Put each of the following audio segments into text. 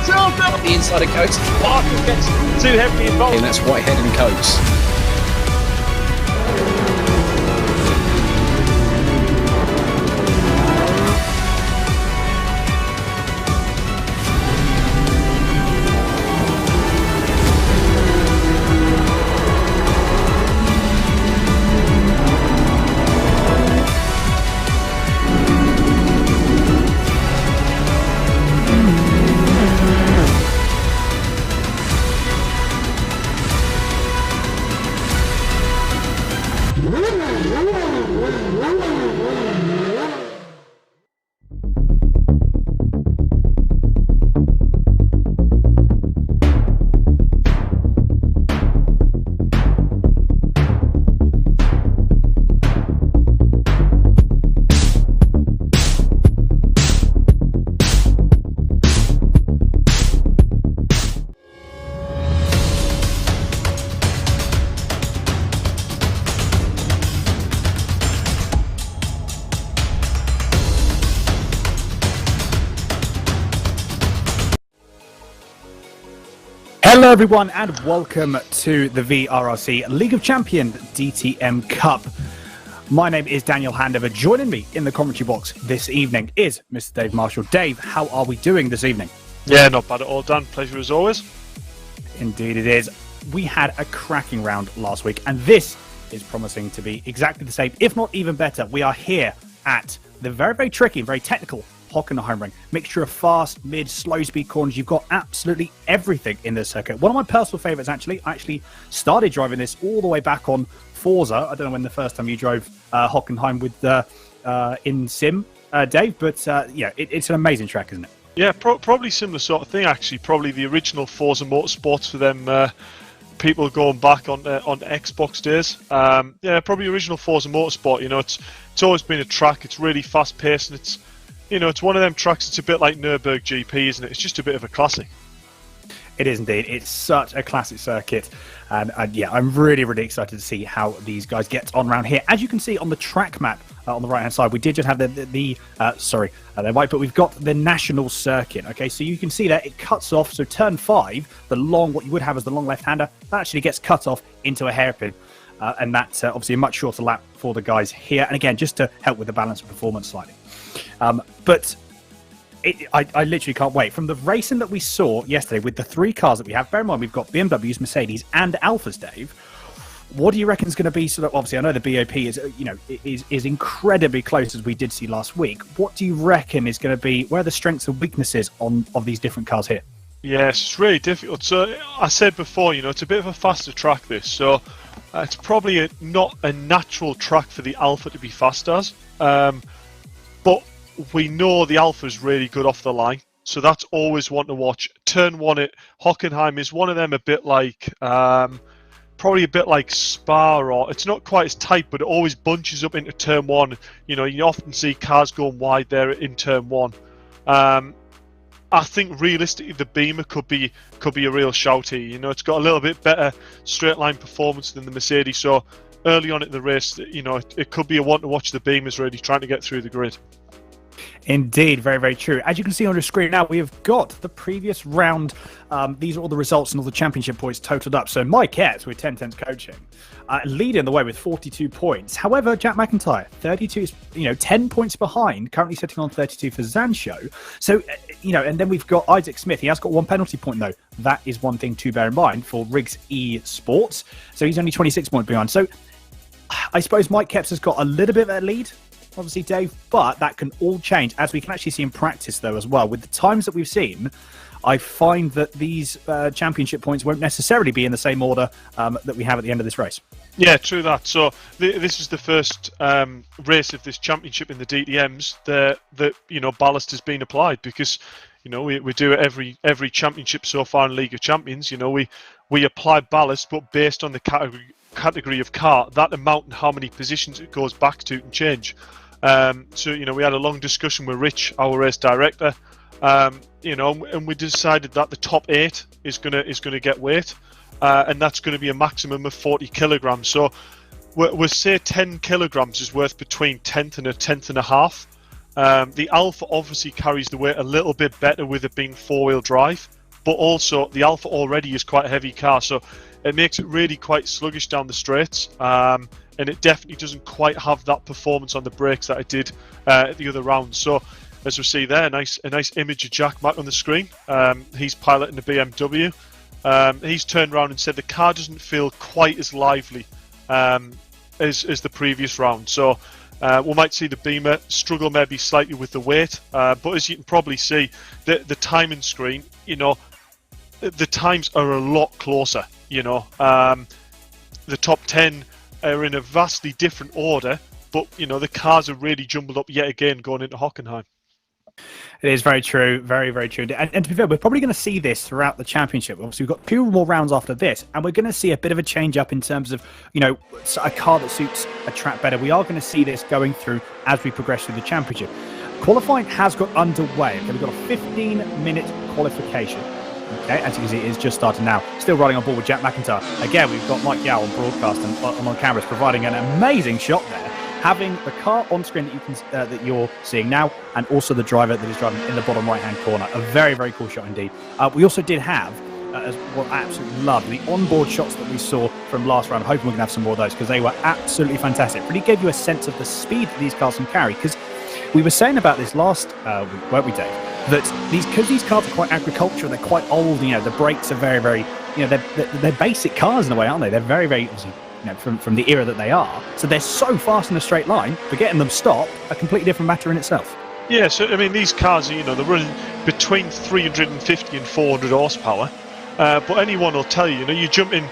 The inside of Coates. Barker gets too heavily involved. And that's Whitehead and Coates. Hello everyone and welcome to the VRRC League of Champions DTM Cup. My name is Daniel Handover. Joining me in the commentary box this evening is Mr. Dave Marshall. Dave, how are we doing this evening? Yeah, not bad at all, Dan. Pleasure as always. Indeed it is. We had a cracking round last week and this is promising to be exactly the same, if not even better. We are here at the very, very tricky and very technical Hockenheim ring. Mixture of fast, mid, slow speed corners. You've got absolutely everything in this circuit. One of my personal favourites, actually. I actually started driving this all the way back on Forza. I don't know when the first time you drove Hockenheim with in Sim, Dave, but yeah, it's an amazing track, isn't it? Yeah, probably similar sort of thing, actually. Probably the original Forza Motorsports for them people going back on Xbox days. Yeah, probably original Forza Motorsport. You know, it's always been a track. It's really fast paced and it's, you know, it's one of them tracks. It's a bit like Nürburgring GP, isn't it? It's just a bit of a classic. It is indeed. It's such a classic circuit. And yeah, I'm really, really excited to see how these guys get on around here. As you can see on the track map on the right-hand side, we did just have they're white, but we've got the national circuit. Okay, so you can see that it cuts off. So turn 5, what you would have as the long left-hander, that actually gets cut off into a hairpin. And that's obviously a much shorter lap for the guys here. And again, just to help with the balance of performance slightly. But I literally can't wait. From the racing that we saw yesterday with the 3 cars that we have, bear in mind we've got BMWs, Mercedes and Alphas, Dave. What do you reckon is going to be sort of, obviously I know the BOP is, you know, is incredibly close as we did see last week. What do you reckon is going to be, where are the strengths and weaknesses of these different cars here? Yes, it's really difficult. So I said before, you know, it's a bit of a faster track this, so it's probably not a natural track for the Alpha to be fast as. But we know the Alpha is really good off the line, so that's always one to watch. Turn 1 at Hockenheim is one of them, a bit like, probably a bit like Spa, or it's not quite as tight, but it always bunches up into turn 1. You know, you often see cars going wide there in turn 1. I think realistically the Beamer could be a real shout here. You know, it's got a little bit better straight line performance than the Mercedes, so early on in the race, you know, it could be a one to watch. The Beamer's really trying to get through the grid. Indeed, very, very true. As you can see on your screen now, we have got the previous round. These are all the results and all the championship points totaled up. So Mike Etz with 10 coaching, leading the way with 42 points. However, Jack McIntyre, 32 is, 10 points behind, currently sitting on 32 for Zancho. So, and then we've got Isaac Smith. He has got 1 penalty point, though. That is one thing to bear in mind for Riggs eSports. So he's only 26 points behind. So I suppose Mike Kepps has got a little bit of a lead, obviously, Dave, but that can all change, as we can actually see in practice, though, as well. With the times that we've seen, I find that these championship points won't necessarily be in the same order that we have at the end of this race. Yeah, true that. So this is the first race of this championship in the DTMs that ballast has been applied, because we do it every championship so far in League of Champions. We apply ballast, but based on the category of car, that amount and how many positions it goes back to can change. So we had a long discussion with Rich, our race director, and we decided that the top 8 is gonna get weight, and that's going to be a maximum of 40 kilograms. So we'll say 10 kilograms is worth between 10th and a 10th and a half. The Alpha obviously carries the weight a little bit better with it being 4-wheel drive, but also the Alpha already is quite a heavy car, so it makes it really quite sluggish down the straights, and it definitely doesn't quite have that performance on the brakes that it did at the other round. So as we see there, a nice image of Jack Mack on the screen. He's piloting the BMW. He's turned around and said the car doesn't feel quite as lively as the previous round. So we might see the Beamer struggle maybe slightly with the weight, but as you can probably see, the timing screen, the times are a lot closer. The top 10 are in a vastly different order, but the cars are really jumbled up yet again going into Hockenheim. It is very true, very, very true. And to be fair, we're probably going to see this throughout the championship. Obviously, we've got 2 more rounds after this, and we're going to see a bit of a change up in terms of, a car that suits a track better. We are going to see this going through as we progress through the championship. Qualifying has got underway. Okay, we've got a 15-minute qualification. Okay, as you can see, it is just starting now. Still riding on board with Jack McIntyre. Again, we've got Mike Yao on broadcast and on cameras, providing an amazing shot there. Having the car on screen that you can that you're seeing now, and also the driver that is driving in the bottom right-hand corner. A very, very cool shot indeed. We also did have, as what I absolutely loved, the onboard shots that we saw from last round. I'm hoping we're going to have some more of those because they were absolutely fantastic. Really gave you a sense of the speed that these cars can carry. Because we were saying about this last week, weren't we, Dave? That because these cars are quite agricultural, they're quite old. The brakes are very, very, they're basic cars in a way, aren't they? They're very, very obviously, from the era that they are. So they're so fast in a straight line, but getting them stopped, a completely different matter in itself. Yeah, so I mean, these cars, they're running between 350 and 400 horsepower. But anyone will tell you, you jump in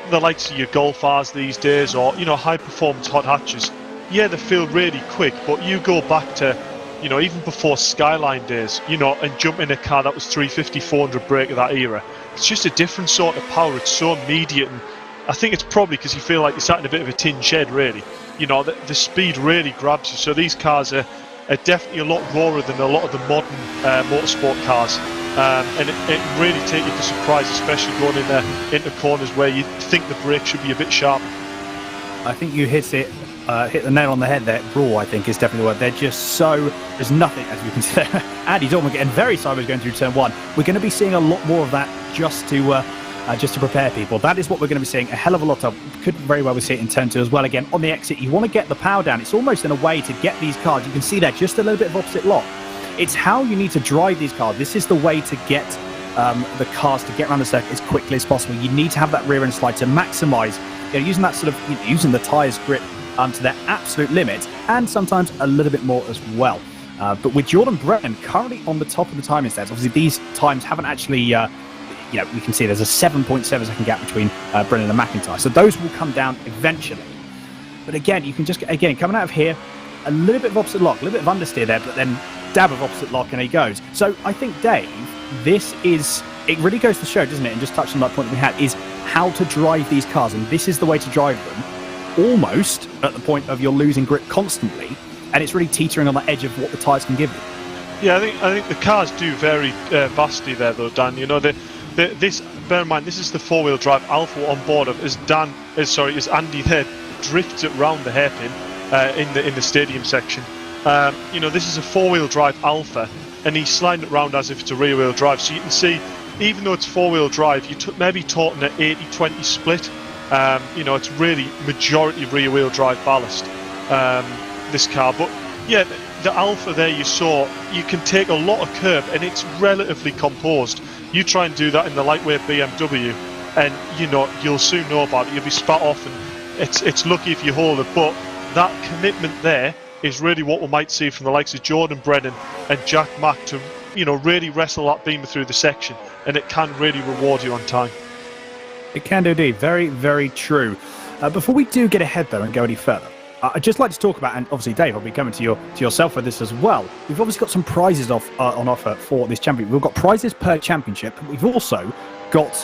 the likes of your Golf Rs these days, or high performance hot hatches. Yeah, they feel really quick, but you go back to, even before Skyline days, and jump in a car that was 350, 400 brake of that era. It's just a different sort of power. It's so immediate, and I think it's probably because you feel like you're sat in a bit of a tin shed, really. The speed really grabs you. So these cars are definitely a lot rawer than a lot of the modern motorsport cars. And it really takes you by surprise, especially going into corners where you think the brake should be a bit sharp. I think you hit the nail on the head there. Raw, I think, is definitely the word. They're just so... There's nothing, as you can see. Andy Dorman getting very sideways going through turn 1. We're going to be seeing a lot more of that just to prepare people. That is what we're going to be seeing a hell of a lot of. Could very well be seeing it in turn 2 as well. Again, on the exit, you want to get the power down. It's almost in a way to get these cars. You can see that just a little bit of opposite lock. It's how you need to drive these cars. This is the way to get the cars to get around the circuit as quickly as possible. You need to have that rear end slide to maximise, using that sort of, using the tyres grip to their absolute limit, and sometimes a little bit more as well. But with Jordan Brennan currently on the top of the timing stats, obviously these times haven't actually, you can see there's a 7.7 second gap between Brennan and McIntyre. So those will come down eventually. But again, you can just, coming out of here, a little bit of opposite lock, a little bit of understeer there, but then dab of opposite lock and he goes. So I think, Dave, it really goes to show, doesn't it, and just touch on that point that we had, is how to drive these cars. And this is the way to drive them, almost at the point of you're losing grip constantly, and it's really teetering on the edge of what the tyres can give you. Yeah, I think the cars do vary vastly there, though, Dan. This, bear in mind, this is the four-wheel drive Alpha on board of, as Andy there drifts it round the hairpin in the stadium section. This is a four-wheel drive Alpha, and he's sliding it around as if it's a rear-wheel drive. So you can see, even though it's four-wheel drive, you maybe talking an 80-20 split. It's really majority rear-wheel drive ballast, this car. But yeah, the Alpha there you saw, you can take a lot of curb, and it's relatively composed. You try and do that in the lightweight BMW, and you'll soon know about it. You'll be spat off, and it's lucky if you hold it. But that commitment there is really what we might see from the likes of Jordan Brennan and Jack Mack to, really wrestle that Beamer through the section, and it can really reward you on time. It can do indeed. Very, very true. Before we do get ahead, though, and go any further, I'd just like to talk about, and obviously, Dave, I'll be coming to yourself with this as well. We've obviously got some prizes on offer for this championship. We've got prizes per championship, but we've also got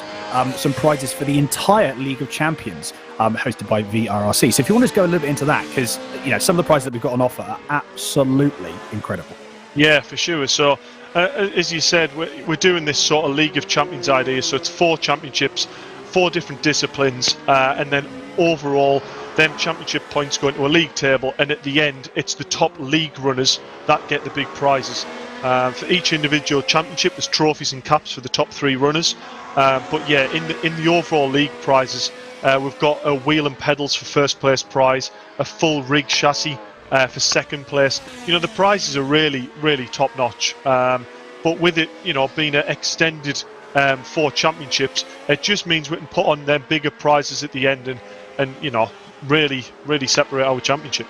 some prizes for the entire League of Champions hosted by VRRC. So if you want to go a little bit into that, because some of the prizes that we've got on offer are absolutely incredible. Yeah, for sure. So as you said, we're doing this sort of League of Champions idea. So it's 4 championships, 4 different disciplines, and then overall, them championship points go into a league table, and at the end, it's the top league runners that get the big prizes. For each individual championship, there's trophies and caps for the top 3 runners. But yeah, in the overall league prizes, we've got a wheel and pedals for first place prize, a full rig chassis for second place. The prizes are really, really top notch. But with it, being an extended 4 championships, it just means we can put on them bigger prizes at the end and really, really separate our championship.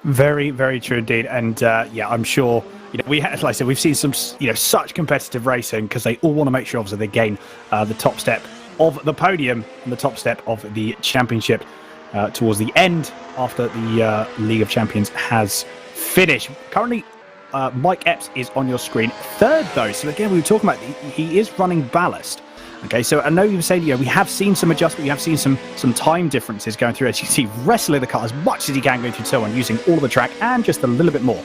Very, very true indeed. And I'm sure we had, like I said, we've seen some such competitive racing because they all want to make sure obviously they gain the top step of the podium and the top step of the championship towards the end after the League of Champions has finished. Currently, Mike Epps is on your screen, third though. So again, we were talking about he is running ballast. Okay, so I know you were saying we have seen some adjustment, we have seen some time differences going through. As you can see, wrestling the car as much as he can going through turn 1, using all of the track and just a little bit more.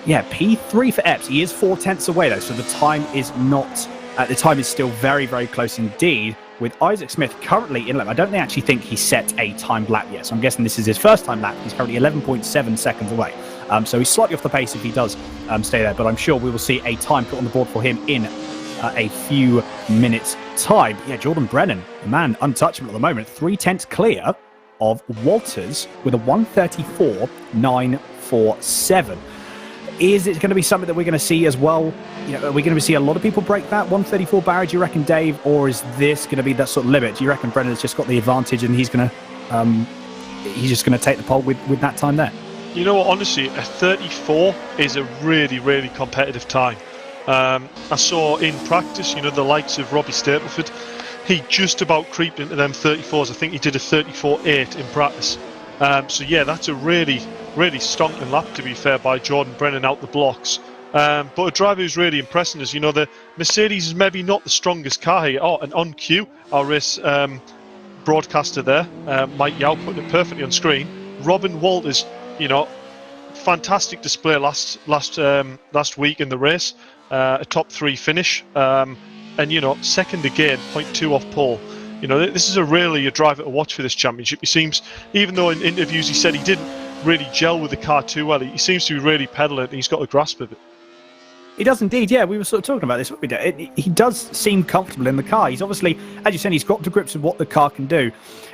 Yeah, P3 for Epps. He is 4/10 away though, so the time is not. The time is still very, very close indeed. With Isaac Smith currently in lap, I don't actually think he set a timed lap yet, so I'm guessing this is his first time lap. He's currently 11.7 seconds away, so he's slightly off the pace if he does stay there. But I'm sure we will see a time put on the board for him in a few minutes' time. Yeah, Jordan Brennan, the man untouchable at the moment, 3/10 clear of Walters with a 1:34.947. Is it going to be something that we're going to see as well? Are we going to see a lot of people break that 1:34 barrier, do you reckon, Dave? Or is this going to be that sort of limit? Do you reckon Brennan's just got the advantage and he's just going to take the pole with that time there? Honestly, a 34 is a really, really competitive time. I saw in practice, the likes of Robbie Stapleford, he just about creeped into them 34s. I think he did a 34.8 in practice. So yeah, that's a really, really stonking lap, to be fair, by Jordan Brennan out the blocks. But a driver who's really impressing us. The Mercedes is maybe not the strongest car here. Oh, and on cue, our race broadcaster there, Mike Yao, putting it perfectly on screen. Robin Walters, fantastic display last week in the race. A top 3 finish, and second again, 0.2 off pole. This is a driver to watch for this championship. He seems, even though in interviews he said he didn't really gel with the car too well, he seems to be really pedaling and he's got a grasp of it. He does indeed, yeah. We were sort of talking about this. He does seem comfortable in the car. He's obviously, as you said, he's got to grips with what the car can do.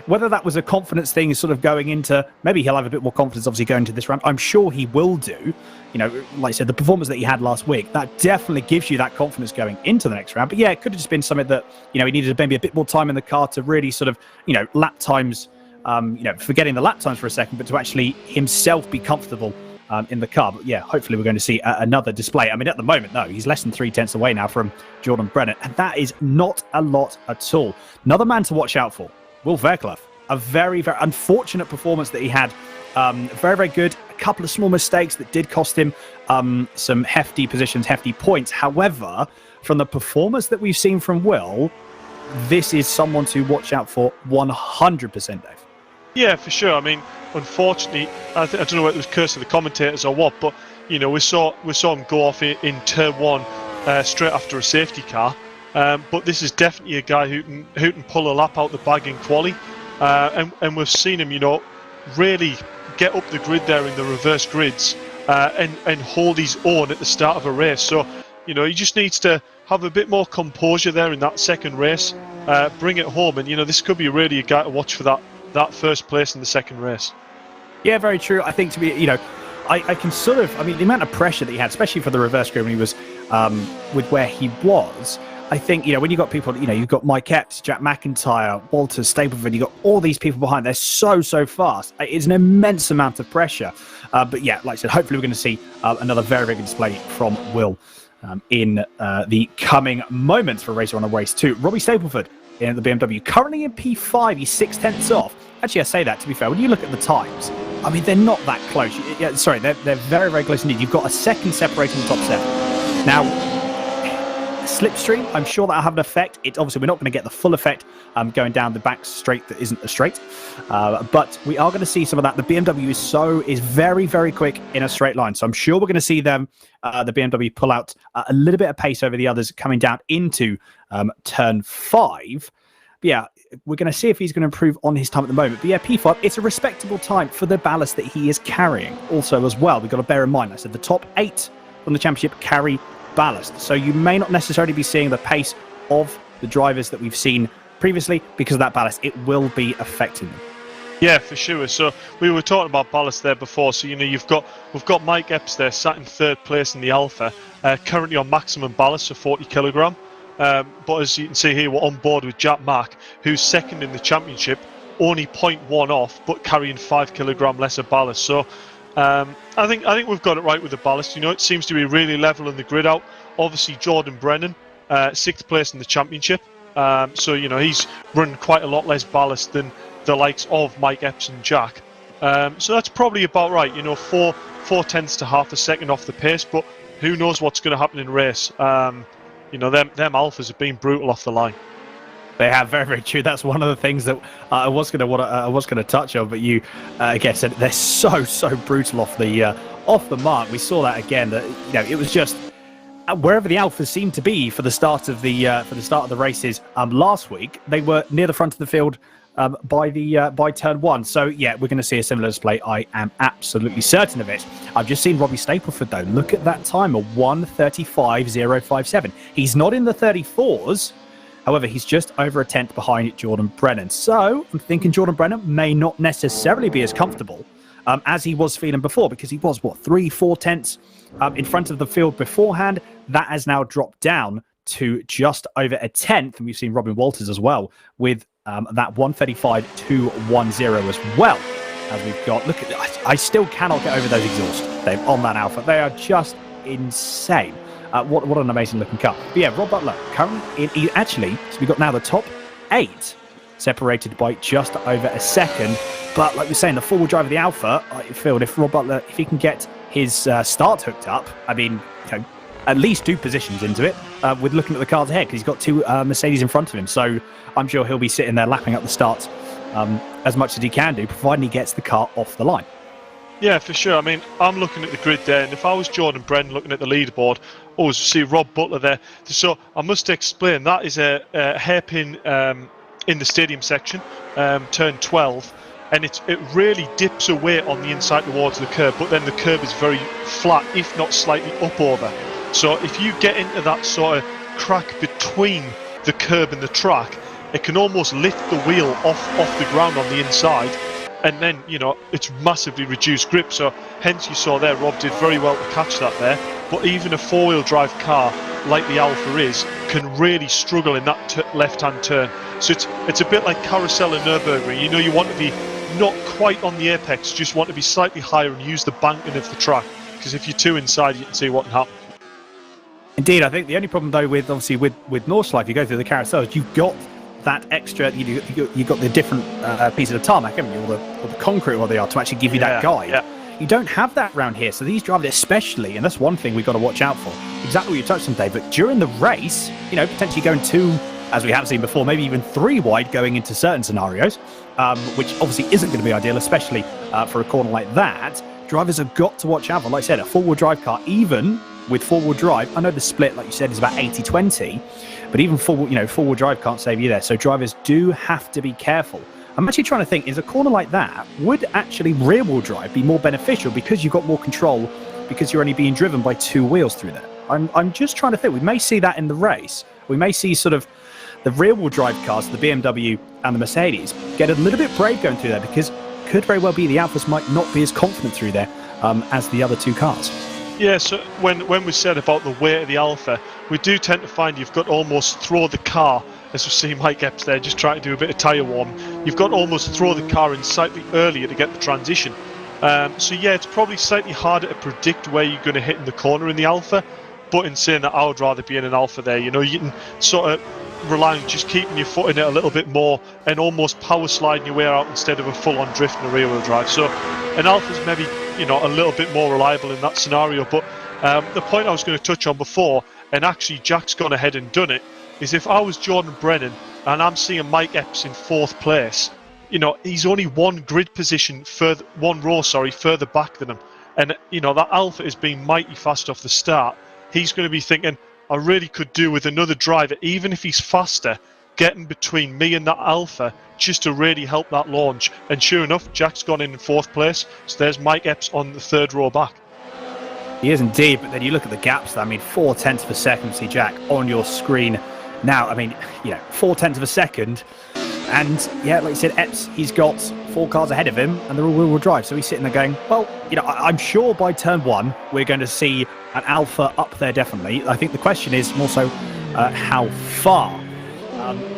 Whether that was a confidence thing sort of going into, maybe he'll have a bit more confidence obviously going into this round. I'm sure he will do. Like I said, the performance that he had last week, that definitely gives you that confidence going into the next round. But yeah, it could have just been something that, he needed maybe a bit more time in the car to really sort of, lap times, forgetting the lap times for a second, but to actually himself be comfortable in the car. But yeah, hopefully we're going to see another display. I mean, at the moment, no, he's less than 3/10 away now from Jordan Brennan, and that is not a lot at all. Another man to watch out for, Will Verclav. A very, very unfortunate performance that he had. Very, very good. A couple of small mistakes that did cost him some hefty positions, hefty points. However, from the performance that we've seen from Will, this is someone to watch out for 100%, Dave. Yeah, for sure. I mean, unfortunately, I don't know whether it was curse of the commentators or what, but we saw him go off in turn 1 straight after a safety car. But this is definitely a guy who can pull a lap out the bag in quali, and we've seen him, really get up the grid there in the reverse grids and hold his own at the start of a race. So he just needs to have a bit more composure there in that second race, bring it home, and this could be really a guy to watch for that first place in the second race. Yeah, very true. I think to be, I can sort of, the amount of pressure that he had, especially for the reverse grid when he was with where he was, I think, when you've got people, you've got Mike Epps, Jack McIntyre, Walter Stapleford, you've got all these people behind, they're so fast. It's an immense amount of pressure. But yeah, like I said, hopefully we're going to see another very, very good display from Will in the coming moments for Racer on a Race 2. Robbie Stapleford in the BMW, currently in P5, he's 6/10 off. Actually, I say that, to be fair, when you look at the times, they're not that close. Yeah, sorry, they're very, very close indeed. You've got a second separating the top 7. Now, slipstream, I'm sure that'll have an effect. Obviously, we're not going to get the full effect going down the back straight that isn't a straight, but we are going to see some of that. The BMW is very, very quick in a straight line, so I'm sure we're going to see them, the BMW, pull out a little bit of pace over the others coming down into turn 5. But yeah, we're going to see if he's going to improve on his time at the moment. But yeah, P5, it's a respectable time for the ballast that he is carrying. Also, as well, we've got to bear in mind, I said the top 8 from the championship carry ballast. So you may not necessarily be seeing the pace of the drivers that we've seen previously because of that ballast. It will be affecting them. Yeah, for sure. So we were talking about ballast there before. So we've got Mike Epps there sat in 3rd place in the Alpha, currently on maximum ballast, so 40 kilogram. But as you can see here, we're on board with Jack Mack, who's 2nd in the championship, only 0.1 off, but carrying 5 kilogram less of ballast. So I think we've got it right with the ballast. It seems to be really level in the grid out. Obviously, Jordan Brennan, 6th place in the championship. So he's running quite a lot less ballast than the likes of Mike Epps and Jack. So that's probably about right. 4/10 to half a second off the pace, but who knows what's going to happen in race. Them Alphas have been brutal off the line. They have, very, very true. That's one of the things that I was going to touch on, but you again said they're so brutal off the mark. We saw that again. That it was just wherever the Alphas seemed to be for the start of the races last week, they were near the front of the field by turn 1. So yeah, we're going to see a similar display. I am absolutely certain of it. I've just seen Robbie Stapleford though. Look at that time, a 1:35.057. He's not in the 34s. However, he's just over a tenth behind Jordan Brennan. So I'm thinking Jordan Brennan may not necessarily be as comfortable as he was feeling before, because he was 3-4 tenths in front of the field beforehand. That has now dropped down to just over a tenth, and we've seen Robin Walters as well with that 1:35.210 as well. As we've got, look at, I still cannot get over those exhausts, Dave, on that Alpha. They are just insane. What an amazing looking car. But yeah, Rob Butler currently so we've got now the top 8 separated by just over a second. But like we're saying, the four-wheel drive of the Alpha, I feel if Rob Butler, if he can get his start hooked up, I mean, at least 2 positions into it with looking at the cars ahead, because he's got 2 Mercedes in front of him. So I'm sure he'll be sitting there lapping up the starts as much as he can do, providing he gets the car off the line. Yeah, for sure. I mean, I'm looking at the grid there, and if I was Jordan Brennan looking at the leaderboard, see Rob Butler there. So I must explain, that is a hairpin in the stadium section, turn 12, and it really dips away on the inside towards the curb, but then the curb is very flat, if not slightly up over. So if you get into that sort of crack between the curb and the track, it can almost lift the wheel off the ground on the inside, and then it's massively reduced grip. So hence you saw there, Rob did very well to catch that there. But even a 4-wheel drive car like the Alpha is can really struggle in that left-hand turn. So it's a bit like Carousel and Nürburgring. You want to be not quite on the apex, just want to be slightly higher and use the banking of the track, because if you're too inside, you can see what can happen. Indeed, I think the only problem though with Nordschleife, you go through the carousels, you've got that extra, you got the different pieces of tarmac, haven't you, or the concrete, or they are, to actually give you that guide. Yeah. You don't have that around here, so these drivers especially, and that's one thing we've got to watch out for. Exactly what you touched on, Dave, but during the race, potentially going 2, as we have seen before, maybe even 3 wide going into certain scenarios, which obviously isn't going to be ideal, especially for a corner like that. Drivers have got to watch out for, like I said, a 4-wheel drive car, even with 4-wheel drive. I know the split, like you said, is about 80-20, but even 4-wheel drive can't save you there. So drivers do have to be careful. I'm actually trying to think, is a corner like that, would actually rear-wheel drive be more beneficial because you've got more control, because you're only being driven by 2 wheels through there? I'm just trying to think. We may see that in the race. We may see sort of the rear-wheel drive cars, the BMW and the Mercedes, get a little bit brave going through there, because it could very well be the Alphas might not be as confident through there as the other 2 cars. Yeah, so when we said about the weight of the Alpha, we do tend to find you've got to almost throw the car, as we see Mike Epps there just trying to do a bit of tyre warm. You've got to almost throw the car in slightly earlier to get the transition. So yeah, it's probably slightly harder to predict where you're going to hit in the corner in the Alpha, but in saying that, I would rather be in an Alpha there. You can sort of rely on just keeping your foot in it a little bit more and almost power sliding your way out instead of a full-on drift in a rear-wheel drive. So an Alpha's maybe a little bit more reliable in that scenario. But the point I was going to touch on before, and actually Jack's gone ahead and done it, is if I was Jordan Brennan and I'm seeing Mike Epps in 4th place, he's only 1 grid position further, 1 row further back than him, and that Alpha is being mighty fast off the start. He's going to be thinking, I really could do with another driver, even if he's faster, getting between me and that Alpha just to really help that launch. And sure enough, Jack's gone in 4th place, so there's Mike Epps on the 3rd row back. He is indeed, but then you look at the gaps. I mean, 0.4 of a second, see Jack on your screen now. I mean, 0.4 of a second. And yeah, like you said, Epps, he's got 4 cars ahead of him and they're all wheel drive. So he's sitting there going, well, I'm sure by turn 1, we're going to see an Alpha up there definitely. I think the question is more so how far.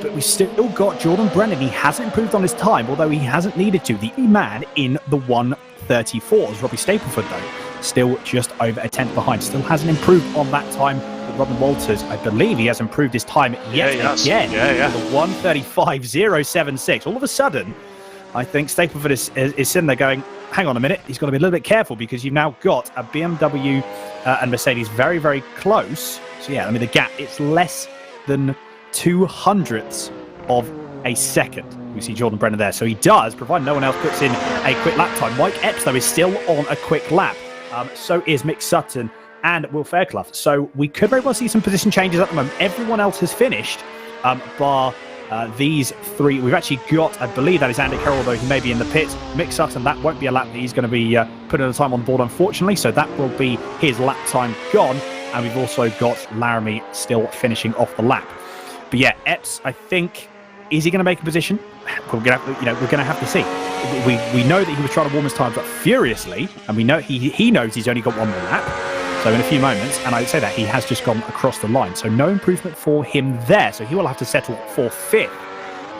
But we still got Jordan Brennan. He hasn't improved on his time, although he hasn't needed to. The man in the 1:34s. Robbie Stapleford, though, still just over a tenth behind. Still hasn't improved on that time. But Robin Walters, I believe he has improved his time yet again. Yeah. The 1:35.076. All of a sudden, I think Stapleford is sitting there going, hang on a minute, he's got to be a little bit careful because you've now got a BMW and Mercedes very, very close. So yeah, I mean, the gap, it's less than 0.02 of a second. We see Jordan Brennan there. So he does, provided no one else puts in a quick lap time. Mike Epps, though, is still on a quick lap. So is Mick Sutton and Will Fairclough. So we could very well see some position changes at the moment. Everyone else has finished, bar these 3. We've actually got, I believe that is Andy Carroll, though he may be in the pit. Mick Sutton, that won't be a lap that he's going to be putting a time on board, unfortunately. So that will be his lap time gone. And we've also got Laramie still finishing off the lap. But yeah, Epps, I think, is he going to make a position? We're going to have to see. We know that he was trying to warm his times up furiously, and we know he knows he's only got 1 more lap. So in a few moments, and I'd say that he has just gone across the line. So no improvement for him there. So he will have to settle for 5th.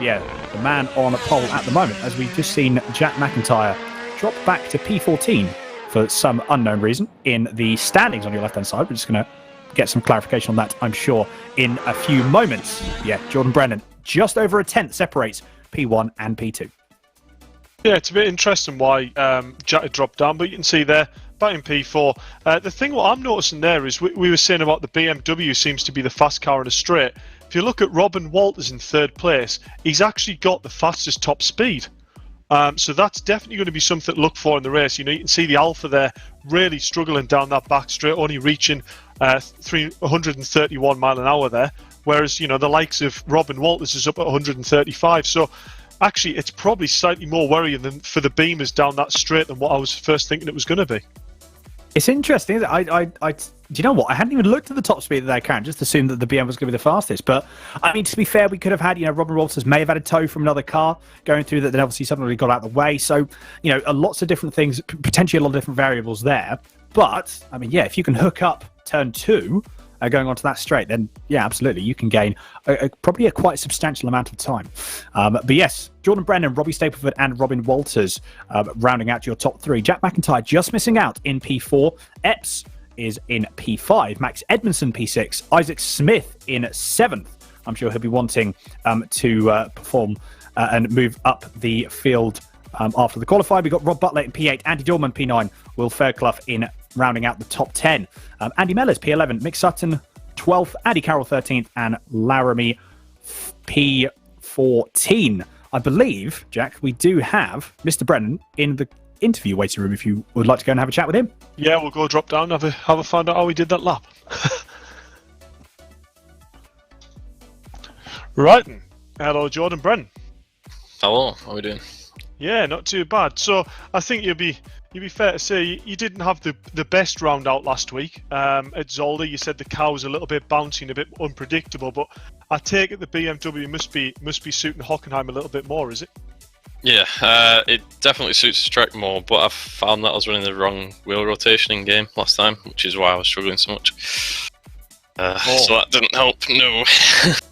Yeah, the man on a pole at the moment, as we've just seen Jack McIntyre drop back to P14 for some unknown reason in the standings on your left-hand side. We're just going to get some clarification on that, I'm sure, in a few moments. Yeah, Jordan Brennan, just over a tenth separates P1 and P2. Yeah, it's a bit interesting why Jack had dropped down, but you can see there, back in P4. The thing what I'm noticing there is we were saying about the BMW seems to be the fast car in a straight. If you look at Robin Walters in 3rd place, he's actually got the fastest top speed. So that's definitely going to be something to look for in the race. You can see the Alpha there really struggling down that back straight, only reaching 131 mile an hour there, whereas the likes of Robin Walters is up at 135. So actually, it's probably slightly more worrying than for the Beamers down that straight than what I was first thinking it was going to be. It's interesting, isn't it? Do you know what? I hadn't even looked at the top speed that they can, just assumed that the BM was going to be the fastest. But, I mean, to be fair, we could have had, Robin Walters may have had a tow from another car going through that, then obviously suddenly got out of the way. So, lots of different things, potentially a lot of different variables there. But, I mean, yeah, if you can hook up turn 2 going onto that straight, then, yeah, absolutely, you can gain probably a quite substantial amount of time. But yes, Jordan Brennan, Robbie Stapleford and Robin Walters rounding out your top 3. Jack McIntyre just missing out in P4. Epps is in P5. Max Edmondson P6. Isaac Smith in 7th. I'm sure he'll be wanting to perform and move up the field after the qualifier. We've got Rob Butler in P8. Andy Dorman P9. Will Fairclough in rounding out the top 10. Andy Mellors P11. Mick Sutton 12th. Andy Carroll 13th. And Laramie P14. I believe, Jack, we do have Mr. Brennan in the interview waiting room if you would like to go and have a chat with him. Yeah, we'll go drop down, have a find out how we did that lap. Right then. Hello, Jordan Brennan. Hello, how are we doing? Yeah, not too bad. So I think you'd be fair to say you didn't have the best round out last week. At Zolder, you said the car was a little bit bouncy and a bit unpredictable, but I take it the BMW must be suiting Hockenheim a little bit more, is it? Yeah, it definitely suits the track more, but I found that I was running the wrong wheel rotation in game last time, which is why I was struggling so much. So that didn't help, no.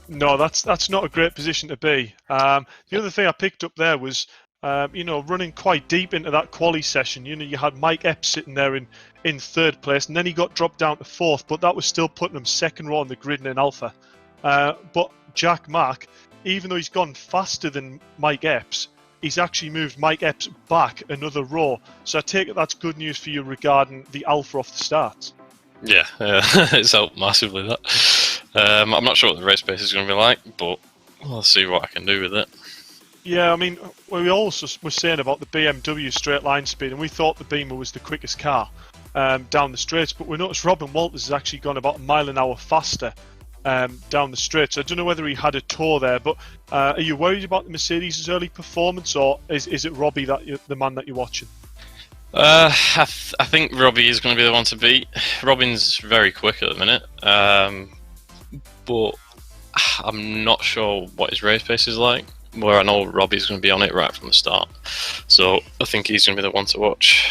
No, that's not a great position to be. The other thing I picked up there was, running quite deep into that quali session. You had Mike Epps sitting there in 3rd place, and then he got dropped down to 4th, but that was still putting him 2nd row on the grid in an Alpha. But Jack Mack, even though he's gone faster than Mike Epps, he's actually moved Mike Epps back another row. So I take it that's good news for you regarding the Alpha off the start. Yeah, it's helped massively, that. I'm not sure what the race pace is going to be like, but I'll see what I can do with it. Yeah, I mean, we also were saying about the BMW straight line speed, and we thought the Beamer was the quickest car down the straights, but we noticed Robin Walters has actually gone about a mile an hour faster down the straight. So I don't know whether he had a tour there, but are you worried about the Mercedes' early performance, or is it Robbie the man that you're watching? I think Robbie is going to be the one to beat. Robin's very quick at the minute, but I'm not sure what his race pace is like. Where I know Robbie's going to be on it right from the start, so I think he's going to be the one to watch.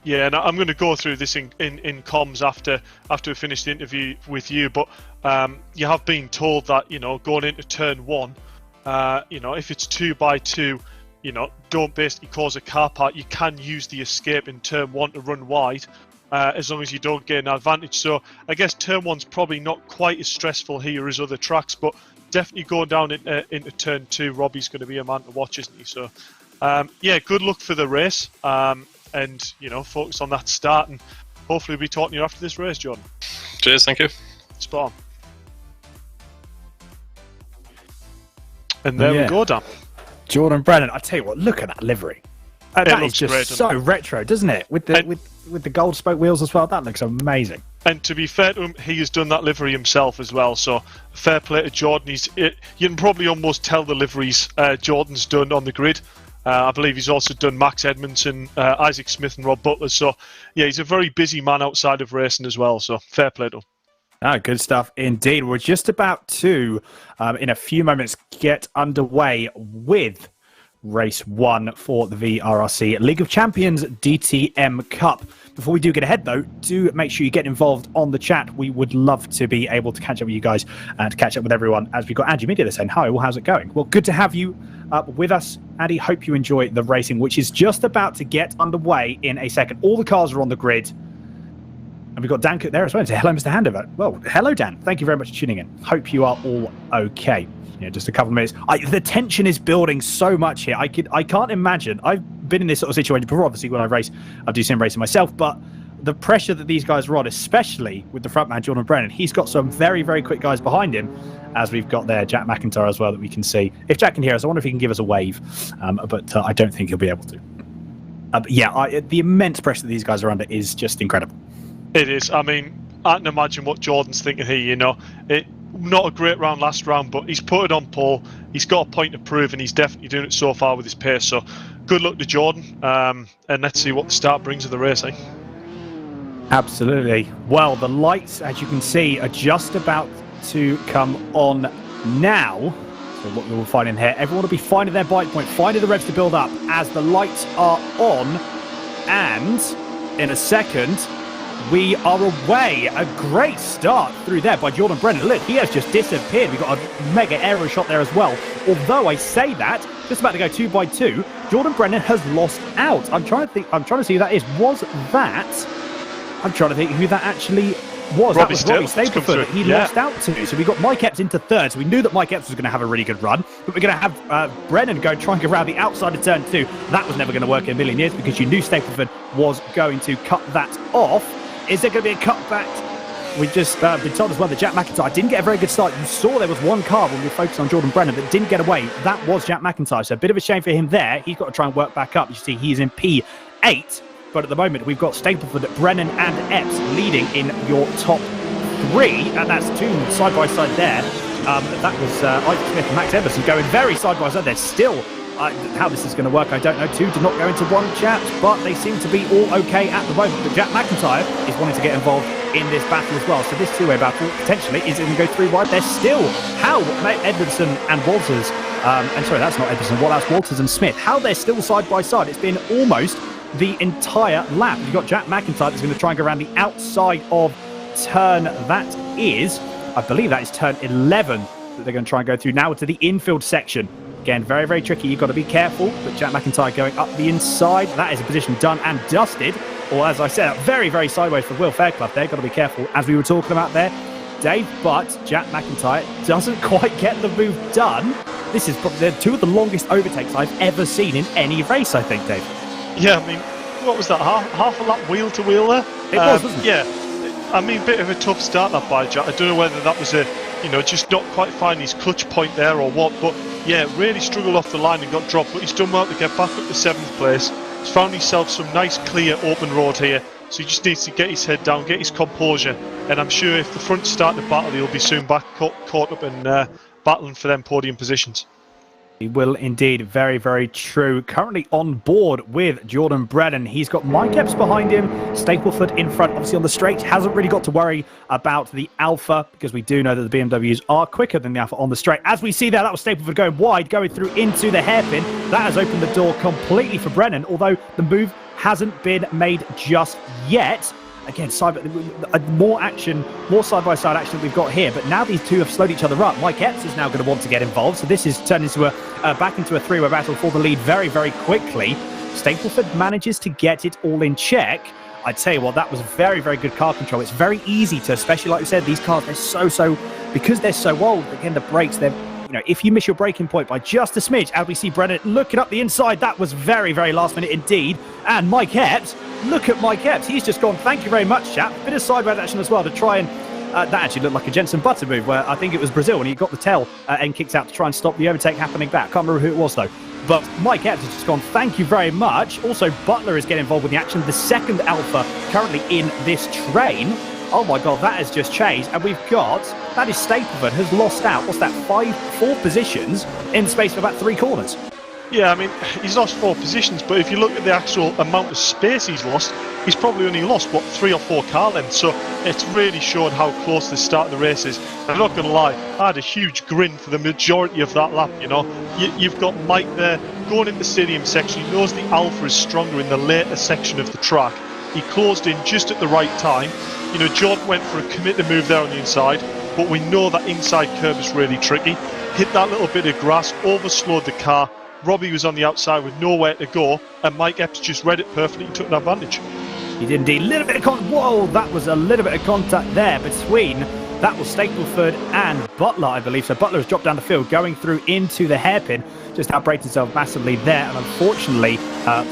Yeah, and I'm going to go through this in comms after we finish the interview with you. But you have been told that going into turn 1, if it's 2x2. Don't basically cause a car part. You can use the escape in turn 1 to run wide, as long as you don't gain an advantage. So I guess turn 1's probably not quite as stressful here as other tracks, but definitely going down into turn 2, Robbie's going to be a man to watch, isn't he? So yeah, good luck for the race, and focus on that start, and hopefully we'll be talking to you after this race, Jordan. Cheers, thank you. Spot on. And there we go, Dan. Jordan Brennan, I tell you what, look at that livery. That is just great, so retro, doesn't it? With the gold spoke wheels as well. That looks amazing. And to be fair to him, he has done that livery himself as well. So fair play to Jordan. You can probably almost tell the liveries Jordan's done on the grid. I believe he's also done Max Edmondson, Isaac Smith and Rob Butler. So yeah, he's a very busy man outside of racing as well. So fair play to him. Ah, good stuff indeed. We're just about to, in a few moments, get underway with Race 1 for the VRRC League of Champions DTM Cup. Before we do get ahead, though, do make sure you get involved on the chat. We would love to be able to catch up with you guys and to catch up with everyone, as we've got Andy Media saying, hi, well, how's it going? Well, good to have you with us, Andy. Hope you enjoy the racing, which is just about to get underway in a second. All the cars are on the grid. And we've got Dan Cook there as well. Say hello, Mr. Handover. Well, hello, Dan. Thank you very much for tuning in. Hope you are all okay. Just a couple of minutes. The tension is building so much here. I can't imagine. I've been in this sort of situation before, obviously, when I do sim racing myself, but the pressure that these guys are on, especially with the front man, Jordan Brennan, he's got some very, very quick guys behind him, as we've got there Jack McIntyre as well that we can see. If Jack can hear us, I wonder if he can give us a wave, but I don't think he'll be able to. But yeah, the immense pressure that these guys are under is just incredible. It is. I mean, I can imagine what Jordan's thinking here, Not a great round last round, but he's put it on pole. He's got a point to prove, and he's definitely doing it so far with his pace. So good luck to Jordan, and let's see what the start brings of the race, eh? Absolutely. Well, the lights, as you can see, are just about to come on now. So what we will find in here, everyone will be finding their bike point, finding the revs to build up as the lights are on. And in a second, we are away. A great start through there by Jordan Brennan. Look, he has just disappeared. We've got a mega aero shot there as well. Although I say that, just about to go 2x2, Jordan Brennan has lost out. I'm trying to see who that is. Was that? I'm trying to think who that actually was. That was Robbie Stapleton that he lost out to. So we got Mike Epps into third. So we knew that Mike Epps was going to have a really good run. But we're going to have Brennan go try and get around the outside of turn 2. That was never going to work in a million years because you knew Stapleton was going to cut that off. Is there going to be a cutback? We've just been told as well that Jack McIntyre didn't get a very good start. You saw there was one car when we were focused on Jordan Brennan that didn't get away. That was Jack McIntyre. So a bit of a shame for him there. He's got to try and work back up. You see, he's in P8. But at the moment, we've got Stapleford, Brennan and Epps leading in your top 3. And that's 2 side by side there. That was Isaac Smith and Max Everson going very side by side. They're still... how this is going to work, I don't know. 2 did not go into 1 chat, but they seem to be all okay at the moment. But Jack McIntyre is wanting to get involved in this battle as well. So this 2-way battle potentially is going to go 3 wide. There's still how Edmondson and Walters, and sorry, that's not Edmondson. Well, that's Walters and Smith. How they're still side by side. It's been almost the entire lap. You've got Jack McIntyre that's going to try and go around the outside of turn. That is, I believe that is turn 11 that they're going to try and go through now to the infield section. Again, very, very tricky. You've got to be careful. But Jack McIntyre going up the inside. That is a position done and dusted. Or as I said, very, very sideways for Will Fairclough there. Got to be careful, as we were talking about there, Dave. But Jack McIntyre doesn't quite get the move done. This is probably 2 of the longest overtakes I've ever seen in any race, I think, Dave. Yeah, I mean, what was that? Half a lap wheel to wheel there? It was, wasn't it? Yeah. I mean, bit of a tough start that by Jack. I don't know whether that was just not quite finding his clutch point there or what, but yeah, really struggled off the line and got dropped, but he's done well to get back up to 7th place. He's found himself some nice, clear, open road here, so he just needs to get his head down, get his composure, and I'm sure if the front's starting to battle, he'll be soon back caught up and battling for them podium positions. He will indeed. Very, very true. Currently on board with Jordan Brennan. He's got Mike Epps behind him, Stapleford in front, obviously on the straight. Hasn't really got to worry about the Alpha because we do know that the BMWs are quicker than the Alpha on the straight. As we see there, that was Stapleford going wide, going through into the hairpin. That has opened the door completely for Brennan, although the move hasn't been made just yet. Again, more action, more side-by-side action that we've got here. But now these two have slowed each other up. Mike Epps is now going to want to get involved. So this is turned into back into a three-way battle for the lead very, very quickly. Stapleford manages to get it all in check. I'd tell you what, that was very, very good car control. It's very easy to, especially like you said, these cars, they're because they're so old, again, the brakes, if you miss your braking point by just a smidge, as we see Brennan looking up the inside, that was very, very last minute indeed. And Mike Epps, look at Mike Epps. He's just gone, thank you very much, chap. Bit of sideways action as well to try and, that actually looked like a Jensen Button move where I think it was Brazil and he got the tail end kicked out to try and stop the overtake happening back. Can't remember who it was though. But Mike Epps has just gone, thank you very much. Also, Butler is getting involved with the action. The second Alpha currently in this train. Oh my God, that has just changed. And we've got, that is Stapleford has lost out, what's that, 4 positions in the space of about 3 corners. Yeah, I mean, he's lost 4 positions, but if you look at the actual amount of space he's lost, he's probably only lost, 3 or 4 car lengths. So it's really shown how close the start of the race is. I'm not going to lie, I had a huge grin for the majority of that lap, You've got Mike there going in the stadium section. He knows the Alpha is stronger in the later section of the track. He closed in just at the right time. Jordan went for a committed move there on the inside, but we know that inside curve is really tricky. Hit that little bit of grass, overslowed the car. Robbie was on the outside with nowhere to go, and Mike Epps just read it perfectly and took an advantage. He did indeed. Whoa, that was a little bit of contact there between, that was Stapleford and Butler, I believe. So Butler has dropped down the field, going through into the hairpin, just outbraked himself massively there. And unfortunately,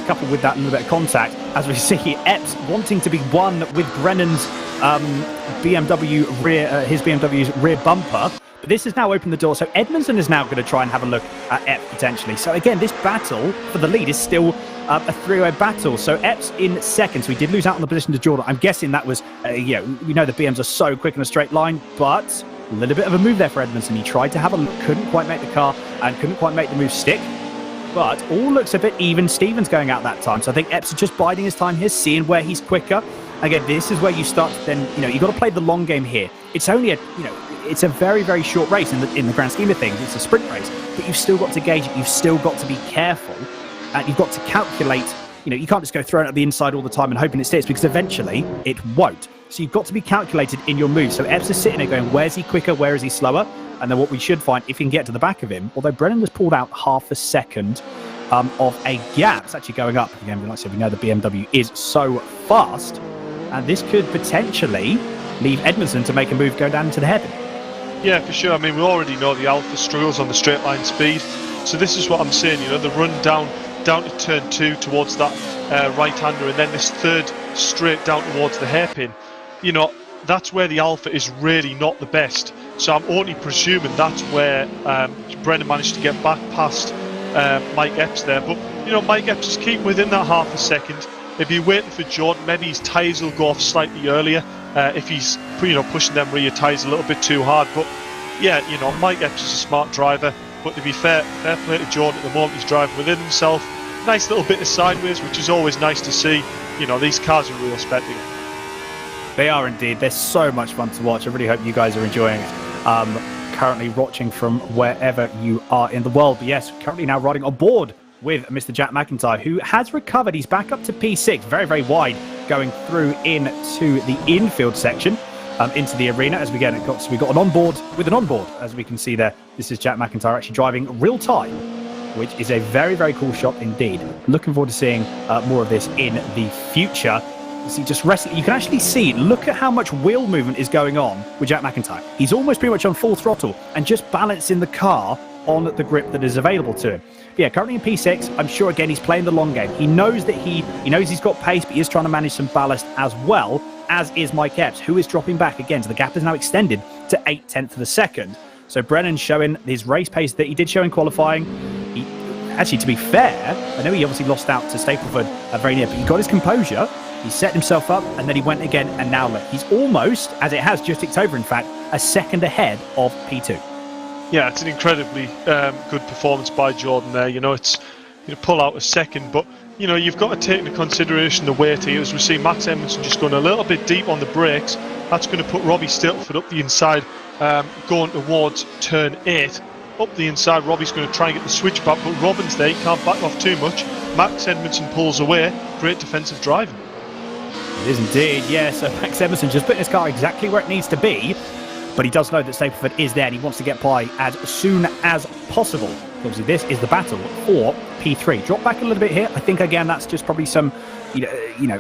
coupled with that little bit of contact, as we see Epps wanting to be one with Brennan's BMW rear, his BMW's rear bumper. But this has now opened the door, so Edmondson is now going to try and have a look at Epps potentially. So again, this battle for the lead is still a three-way battle. So Epps in second, so he did lose out on the position to Jordan. I'm guessing that was, we know the BMs are so quick in a straight line, but a little bit of a move there for Edmondson. He tried to have a look, couldn't quite make the car, and couldn't quite make the move stick. But all looks a bit even. Stevens going out that time, so I think Epps is just biding his time here, seeing where he's quicker. Again, this is where you start to then, you've got to play the long game here. It's only it's a very, very short race in the grand scheme of things. It's a sprint race, but you've still got to gauge it. You've still got to be careful, and you've got to calculate. You can't just go throwing it at the inside all the time and hoping it sticks, because eventually it won't. So you've got to be calculated in your moves. So Epps is sitting there going, where's he quicker? Where is he slower? And then what we should find, if he can get to the back of him, although Brennan has pulled out half a second of a gap, it's actually going up. Again, like I said, we know the BMW is so fast, and this could potentially leave Edmondson to make a move going down into the hairpin. Yeah, for sure. I mean, we already know the Alpha struggles on the straight line speed. So this is what I'm saying, the run down to turn 2 towards that right-hander, and then this third straight down towards the hairpin. That's where the Alpha is really not the best. So I'm only presuming that's where Brennan managed to get back past Mike Epps there. But, Mike Epps is keeping within that half a second. If you're waiting for Jordan, maybe his tyres will go off slightly earlier if he's pushing them rear tyres a little bit too hard. But yeah, Mike Epps is a smart driver. But to be fair play to Jordan at the moment, he's driving within himself. Nice little bit of sideways, which is always nice to see. These cars are a real spectacle. They are indeed. They're so much fun to watch. I really hope you guys are enjoying it. Currently watching from wherever you are in the world. But yes, currently now riding on board with Mr. Jack McIntyre, who has recovered. He's back up to P6, very, very wide, going through into the infield section, into the arena. As we get it, we got an onboard with an onboard, as we can see there. This is Jack McIntyre actually driving real time, which is a very, very cool shot indeed. Looking forward to seeing more of this in the future. You see, just resting. You can actually see, look at how much wheel movement is going on with Jack McIntyre. He's almost pretty much on full throttle and just balancing the car on the grip that is available to him. But yeah, currently in P6, I'm sure again he's playing the long game. He knows that he knows he's got pace, but he is trying to manage some ballast as well, as is Mike Epps, who is dropping back again. So the gap is now extended to 0.8 of a second. So Brennan showing his race pace that he did show in qualifying. Actually, to be fair, I know he obviously lost out to Stapleford very near, but he got his composure. He set himself up, and then he went again, and now look, he's almost, as it has just ticked over, in fact, a second ahead of P2. Yeah, it's an incredibly good performance by Jordan there. It's pull out a second, but you've got to take into consideration the weight here. As we see Max Edmondson just going a little bit deep on the brakes. That's going to put Robbie Stiltford up the inside, going towards turn 8. Up the inside, Robbie's going to try and get the switch back, but Robin's there. He can't back off too much. Max Edmondson pulls away. Great defensive driving. It is indeed, yeah. So Max Edmondson just putting his car exactly where it needs to be. But he does know that Stapleford is there and he wants to get by as soon as possible. Obviously, this is the battle for P3. Drop back a little bit here. I think, again, that's just probably some, I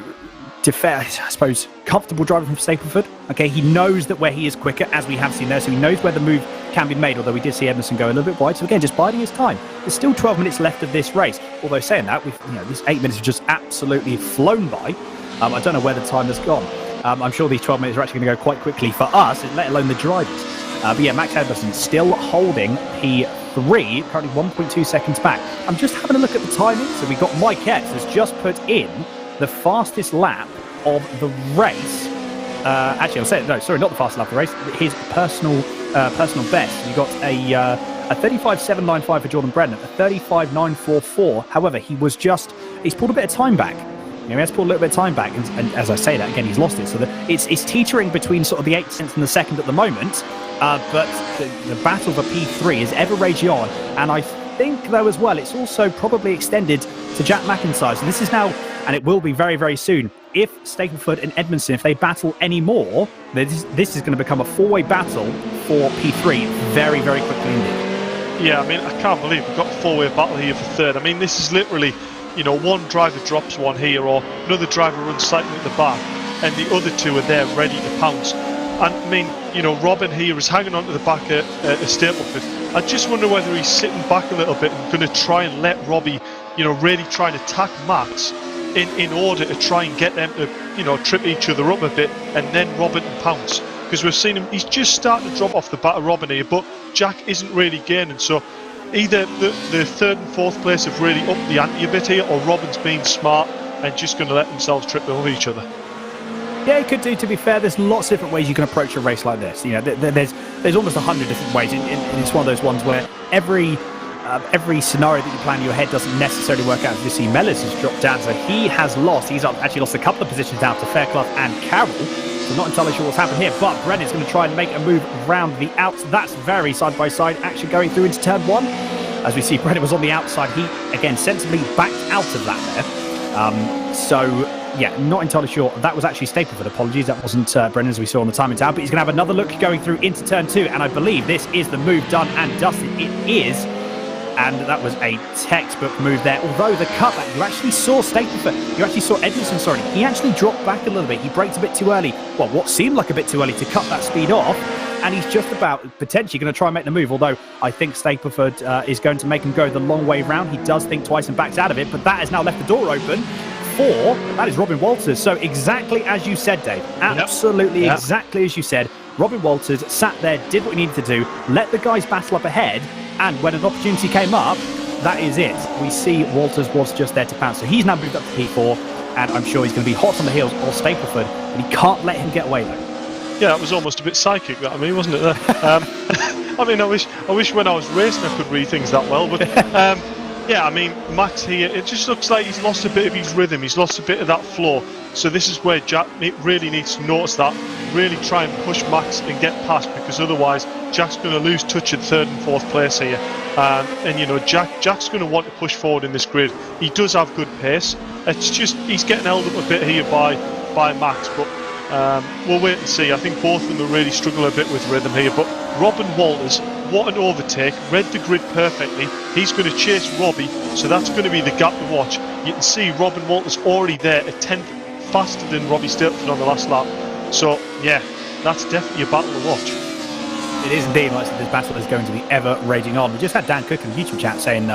suppose, comfortable driving from Stapleford. Okay, he knows that where he is quicker, as we have seen there, so he knows where the move can be made, although we did see Edmondson go a little bit wide. So, again, just biding his time. There's still 12 minutes left of this race. Although, saying that, these 8 minutes have just absolutely flown by. I don't know where the time has gone. I'm sure these 12 minutes are actually going to go quite quickly for us, let alone the drivers. But yeah, Max Edmondson still holding P3, currently 1.2 seconds back. I'm just having a look at the timing. So we got Mike Epps has just put in the fastest lap of the race. Actually, I'll say it. No, sorry, not the fastest lap of the race. His personal best. You got a 35.795 for Jordan Brennan, a 35.944. However, he's pulled a bit of time back. He has pulled a little bit of time back, and as I say that, again, he's lost it. So it's teetering between sort of the 8 cents and the second at the moment, but the battle for P3 is ever raging on, and I think, though, as well, it's also probably extended to Jack McIntyre. So this is now, and it will be very, very soon, if Stapleford and Edmondson, if they battle any more, this is going to become a four-way battle for P3 very, very quickly indeed. Yeah, I mean, I can't believe we've got a four-way battle here for third. I mean, this is literally... one driver drops one here, or another driver runs slightly at the back, and the other two are there ready to pounce. And I mean, Robin here is hanging on to the back at Stapleford. I just wonder whether he's sitting back a little bit and going to try and let Robbie, really try and attack Max in order to try and get them to, trip each other up a bit, and then Robin can pounce. Because we've seen him, he's just starting to drop off the back of Robin here, but Jack isn't really gaining, so either the third and fourth place have really upped the ante a bit here, or Robin's being smart and just going to let themselves trip over each other. Yeah, it could do, to be fair. There's lots of different ways you can approach a race like this. There's almost 100 different ways, and it's one of those ones where every scenario that you plan in your head doesn't necessarily work out. As you see, Mellis has dropped down, so he has lost. He's actually lost a couple of positions down to Fairclough and Carroll. So not entirely sure what's happened here, but Brennan's going to try and make a move around the outs. That's very side-by-side action going through into turn 1. As we see, Brennan was on the outside. He, again, sensibly backed out of that there. Yeah, not entirely sure. That was actually Stapleford, apologies. That wasn't Brennan, as we saw on the timing tab. But he's going to have another look going through into turn 2. And I believe this is the move done and dusted. It is. And that was a textbook move there. Although the cutback, you actually saw Stapleford, you actually saw Edmondson, sorry. He actually dropped back a little bit. He braked a bit too early. Well, what seemed like a bit too early to cut that speed off. And he's just about potentially going to try and make the move. Although I think Stapleford is going to make him go the long way round. He does think twice and backs out of it. But that has now left the door open for, that is Robin Walters. So exactly as you said, Dave. Absolutely exactly as you said. Robin Walters sat there, did what he needed to do, let the guys battle up ahead, and when an opportunity came up, that is it. We see Walters was just there to pounce. So he's now moved up to P4, and I'm sure he's going to be hot on the heels of Stapleford, but he can't let him get away, though. Yeah, that was almost a bit psychic, that, wasn't it? There? I mean, I wish when I was racing I could read things that well, but yeah, I mean, Max here, it just looks like he's lost a bit of his rhythm, he's lost a bit of that flow. So this is where Jack really needs to notice that, really try and push Max and get past, because otherwise Jack's going to lose touch at third and fourth place here. And Jack's going to want to push forward in this grid. He does have good pace. It's just he's getting held up a bit here by Max, but we'll wait and see. I think both of them are really struggling a bit with rhythm here. But Robin Walters, what an overtake, read the grid perfectly. He's going to chase Robbie, so that's going to be the gap to watch. You can see Robin Walters already there, a tenth faster than Robbie Stiltford on the last lap. So yeah, that's definitely a battle to watch. It is indeed. Like I said, this battle is going to be ever raging on. We just had Dan Cook in the YouTube chat saying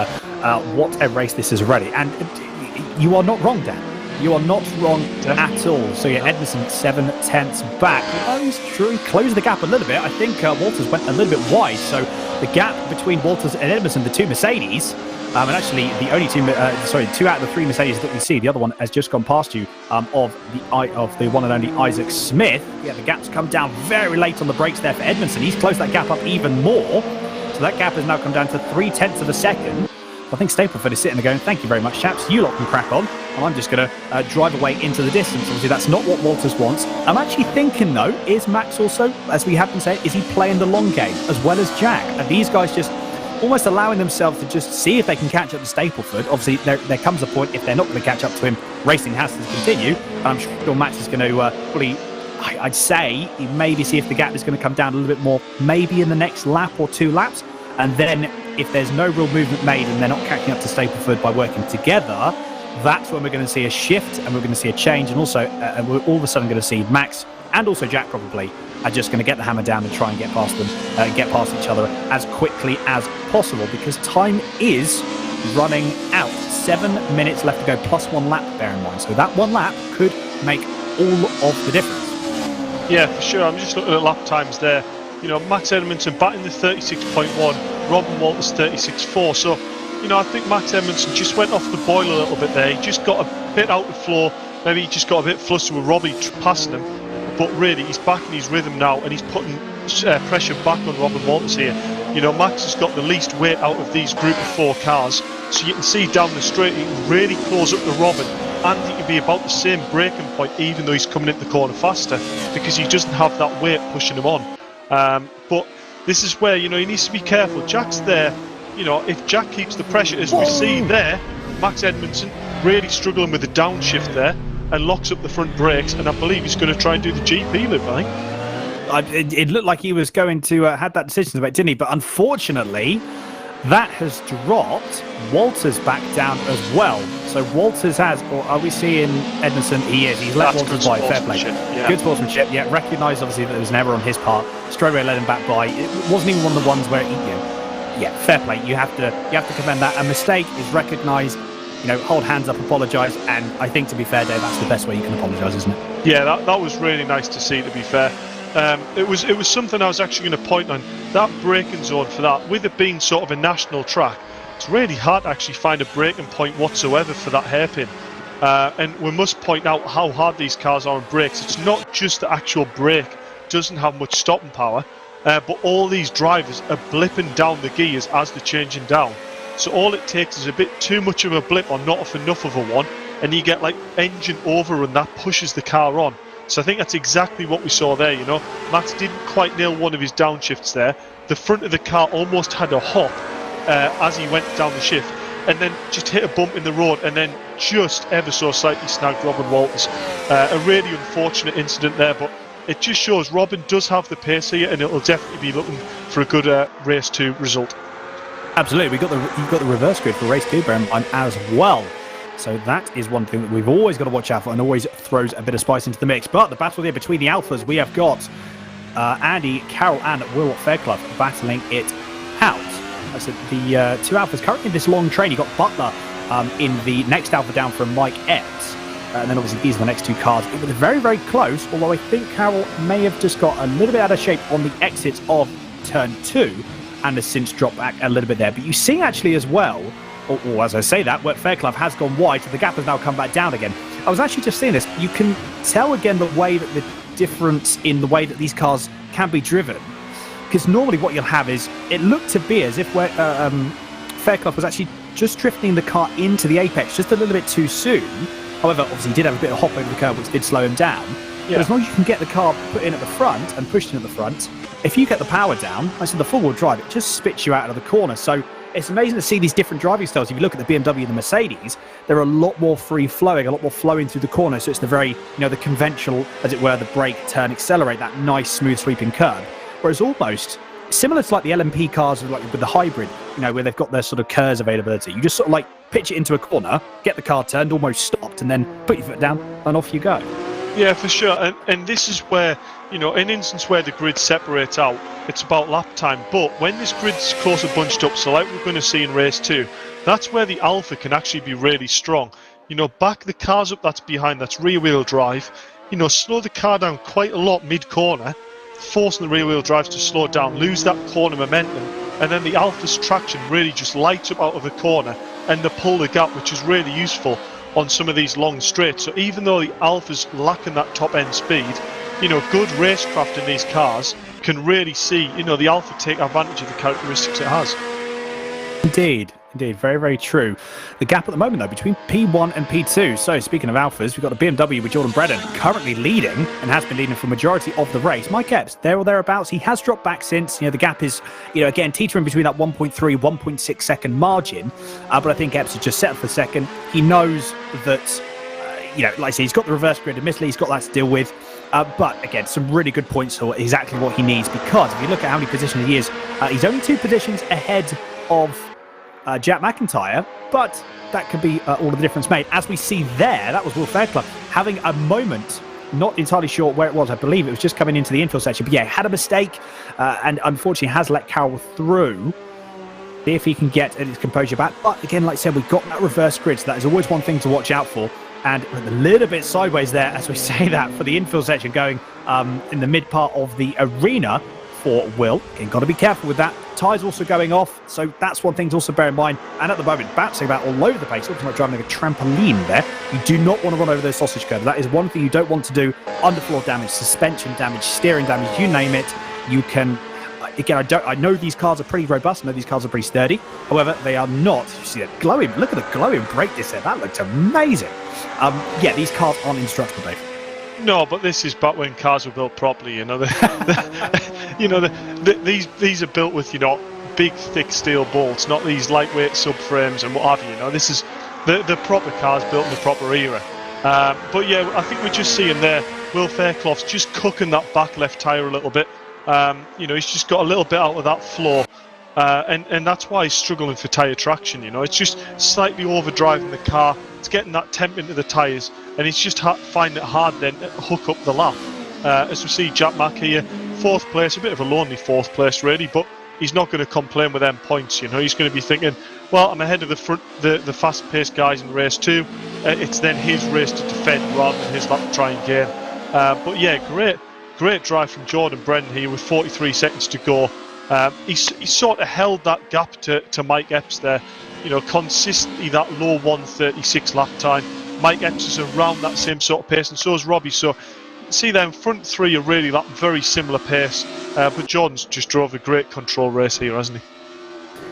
what a race this is already, and you are not wrong, Dan. You are not wrong at all. So yeah, Edmondson 7/10 back. Closed the gap a little bit. I think Walters went a little bit wide. So the gap between Walters and Edmondson, the two Mercedes, and actually the only two out of the three Mercedes that we see, the other one has just gone past you, of the one and only Isaac Smith. Yeah, the gap's come down very late on the brakes there for Edmondson. He's closed that gap up even more. So that gap has now come down to 0.3 of a second. I think Stapleford is sitting there going, thank you very much, chaps. You lot can crack on. And I'm just going to drive away into the distance. Obviously, that's not what Walters wants. I'm actually thinking, though, is Max also, as we have been saying, is he playing the long game as well as Jack? And these guys just almost allowing themselves to just see if they can catch up to Stapleford. Obviously, there comes a point, if they're not going to catch up to him, racing has to continue. And I'm sure Max is going to probably, I'd say, maybe see if the gap is going to come down a little bit more, maybe in the next lap or 2 laps. And then if there's no real movement made and they're not catching up to Stapleford by working together, that's when we're going to see a shift and we're going to see a change. And also, we're all of a sudden going to see Max and also Jack probably are just going to get the hammer down and try and get past them, get past each other as quickly as possible, because time is running out. 7 minutes left to go, plus 1 lap, bear in mind. So that 1 lap could make all of the difference. Yeah, for sure. I'm just looking at lap times there. You know, Max Edmondson batting the 36.1, Robin Walters 36.4. So, you know, I think Max Edmondson just went off the boil a little bit there. He just got a bit out the floor. Maybe he just got a bit flustered with Robbie passing him. But really, he's back in his rhythm now, and he's putting pressure back on Robin Walters here. You know, Max has got the least weight out of these group of 4 cars. So you can see down the straight, he can really close up to Robin. And he can be about the same braking point, even though he's coming into the corner faster, because he doesn't have that weight pushing him on. But this is where, you know, he needs to be careful. Jack's there, you know, if Jack keeps the pressure, as we see there, Max Edmondson really struggling with the downshift there and locks up the front brakes, and I believe he's going to try and do the GP loop, I think. It looked like he was going to had that decision to make, didn't he? But unfortunately, that has dropped Walters back down as well. So Walters has, or are we seeing Edmondson? He is. He's let Walters by. Fair play. Yeah. Good sportsmanship. Yeah, recognised obviously that there was an error on his part. Straight away let him back by. It wasn't even one of the ones where, yeah, fair play. You have to commend that. A mistake is recognised. You know, hold hands up, apologise, and I think, to be fair, Dave, that's the best way you can apologise, isn't it? Yeah, that was really nice to see, to be fair. It was something I was actually going to point on. That braking zone for that, with it being sort of a national track, it's really hard to actually find a braking point whatsoever for that hairpin. And we must point out how hard these cars are on brakes. It's not just the actual brake doesn't have much stopping power, but all these drivers are blipping down the gears as they're changing down. So all it takes is a bit too much of a blip or not enough of a one, and you get like engine overrun that pushes the car on. So I think that's exactly what we saw there, you know. Max didn't quite nail one of his downshifts there. The front of the car almost had a hop as he went down the shift, and then just hit a bump in the road, and then just ever so slightly snagged Robin Walters. A really unfortunate incident there, but it just shows Robin does have the pace here, and it'll definitely be looking for a good race 2 result. Absolutely, you've got the reverse grid for race 2, as well. So that is one thing that we've always got to watch out for, and always throws a bit of spice into the mix. But the battle here between the Alphas, we have got Andy, Carroll, and Will Fairclough battling it out. I said the 2 Alphas currently in this long train. You got Butler in the next Alpha down from Mike Epps. And then obviously these are the next 2 cars. It was very, very close, although I think Carroll may have just got a little bit out of shape on the exits of turn 2. And has since dropped back a little bit there. But you see actually as well, or as I say that, where Fairclough has gone wide, so the gap has now come back down again. I was actually just seeing this. You can tell again the way that the difference in the way that these cars can be driven. Because normally what you'll have is, it looked to be as if Fairclough was actually just drifting the car into the apex just a little bit too soon. However, obviously he did have a bit of hop over the curb, which did slow him down. Yeah. But as long as you can get the car put in at the front and pushed in at the front, if you get the power down, I said the four-wheel drive, it just spits you out of the corner. So it's amazing to see these different driving styles. If you look at the BMW and the Mercedes, they're a lot more free-flowing, a lot more flowing through the corner. So it's the very, the conventional, as it were, the brake, turn, accelerate, that nice, smooth, sweeping curve. Whereas almost similar to like the LMP cars with the hybrid, where they've got their sort of KERS availability. You just sort of like pitch it into a corner, get the car turned, almost stopped, and then put your foot down, and off you go. Yeah, for sure. And this is where, an instance where the grids separate out, it's about lap time. But when this grid's closer bunched up, so like we're going to see in race 2, that's where the Alpha can actually be really strong. Back the cars up that's behind, that's rear-wheel drive, slow the car down quite a lot mid-corner, forcing the rear-wheel drives to slow down, lose that corner momentum, and then the Alpha's traction really just lights up out of the corner and they pull the gap, which is really useful on some of these long straights. So even though the Alpha's lacking that top end speed, good racecraft in these cars can really see, the Alpha take advantage of the characteristics it has. Indeed. Very, very true. The gap at the moment, though, between P1 and P2. So, speaking of Alphas, we've got the BMW with Jordan Brennan currently leading and has been leading for the majority of the race. Mike Epps, there or thereabouts. He has dropped back since. The gap is, again, teetering between that 1.3, 1.6 second margin. But I think Epps has just settled for second. He knows that, like I say, he's got the reverse grid. Admittedly, he's got that to deal with. But again, some really good points for exactly what he needs, because if you look at how many positions he is, he's only 2 positions ahead of Jack McIntyre, but that could be all of the difference made. As we see there, that was Will Fairclough having a moment, not entirely sure where it was. I believe it was just coming into the infield section, but yeah, had a mistake and unfortunately has let Carroll through. See if he can get his composure back. But again, like I said, we've got that reverse grid, so that is always one thing to watch out for. And a little bit sideways there, as we say that, for the infield section going in the mid part of the arena for Will. Again, got to be careful with that. Tyres also going off, so that's one thing to also bear in mind. And at the moment, bouncing about all over the place, looks like driving like a trampoline there. You do not want to run over those sausage curbs. That is one thing you don't want to do. Underfloor damage, suspension damage, steering damage, you name it. You can... Again, I know these cars are pretty robust. I know these cars are pretty sturdy. However, they are not. You see that glowing. Look at the glowing brake disc there. That looks amazing. Yeah, these cars aren't indestructible, Dave. No, but this is back when cars were built properly. These are built with big, thick steel bolts, not these lightweight subframes and what have you. This is the proper cars built in the proper era. But yeah, I think we're just seeing there Will Fairclough's just cooking that back left tyre a little bit. He's just got a little bit out of that floor, and that's why he's struggling for tyre traction. It's just slightly overdriving the car. It's getting that temp into the tyres, and he's just finding it hard then to hook up the lap. As we see Jack Mack here, 4th place, a bit of a lonely 4th place really, but he's not going to complain with them points. He's going to be thinking, well, I'm ahead of the fast-paced guys in race 2. It's then his race to defend rather than his lap to try and gain. But yeah, great drive from Jordan Brennan here with 43 seconds to go. He sort of held that gap to Mike Epps there. Consistently that low 1:36 lap time. Mike Epps is around that same sort of pace, and so is Robbie. So see them front 3 are really that very similar pace. But Jordan's just drove a great control race here, hasn't he?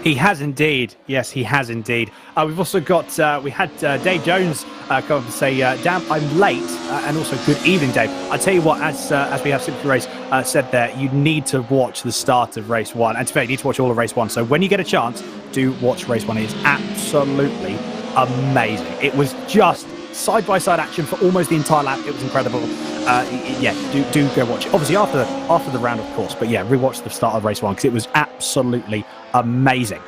He has indeed. Yes, he has indeed. We've also got, we had Dave Jones come up and say, damn, I'm late. And also, good evening, Dave. I tell you what, as we have Simply Race said there, you need to watch the start of race 1. And to be fair, you need to watch all of race 1. So when you get a chance, do watch race 1. It is absolutely amazing. It was just side-by-side action for almost the entire lap. It was incredible. Yeah, do go watch it. Obviously, after the round, of course. But yeah, rewatch the start of race 1 because it was absolutely amazing.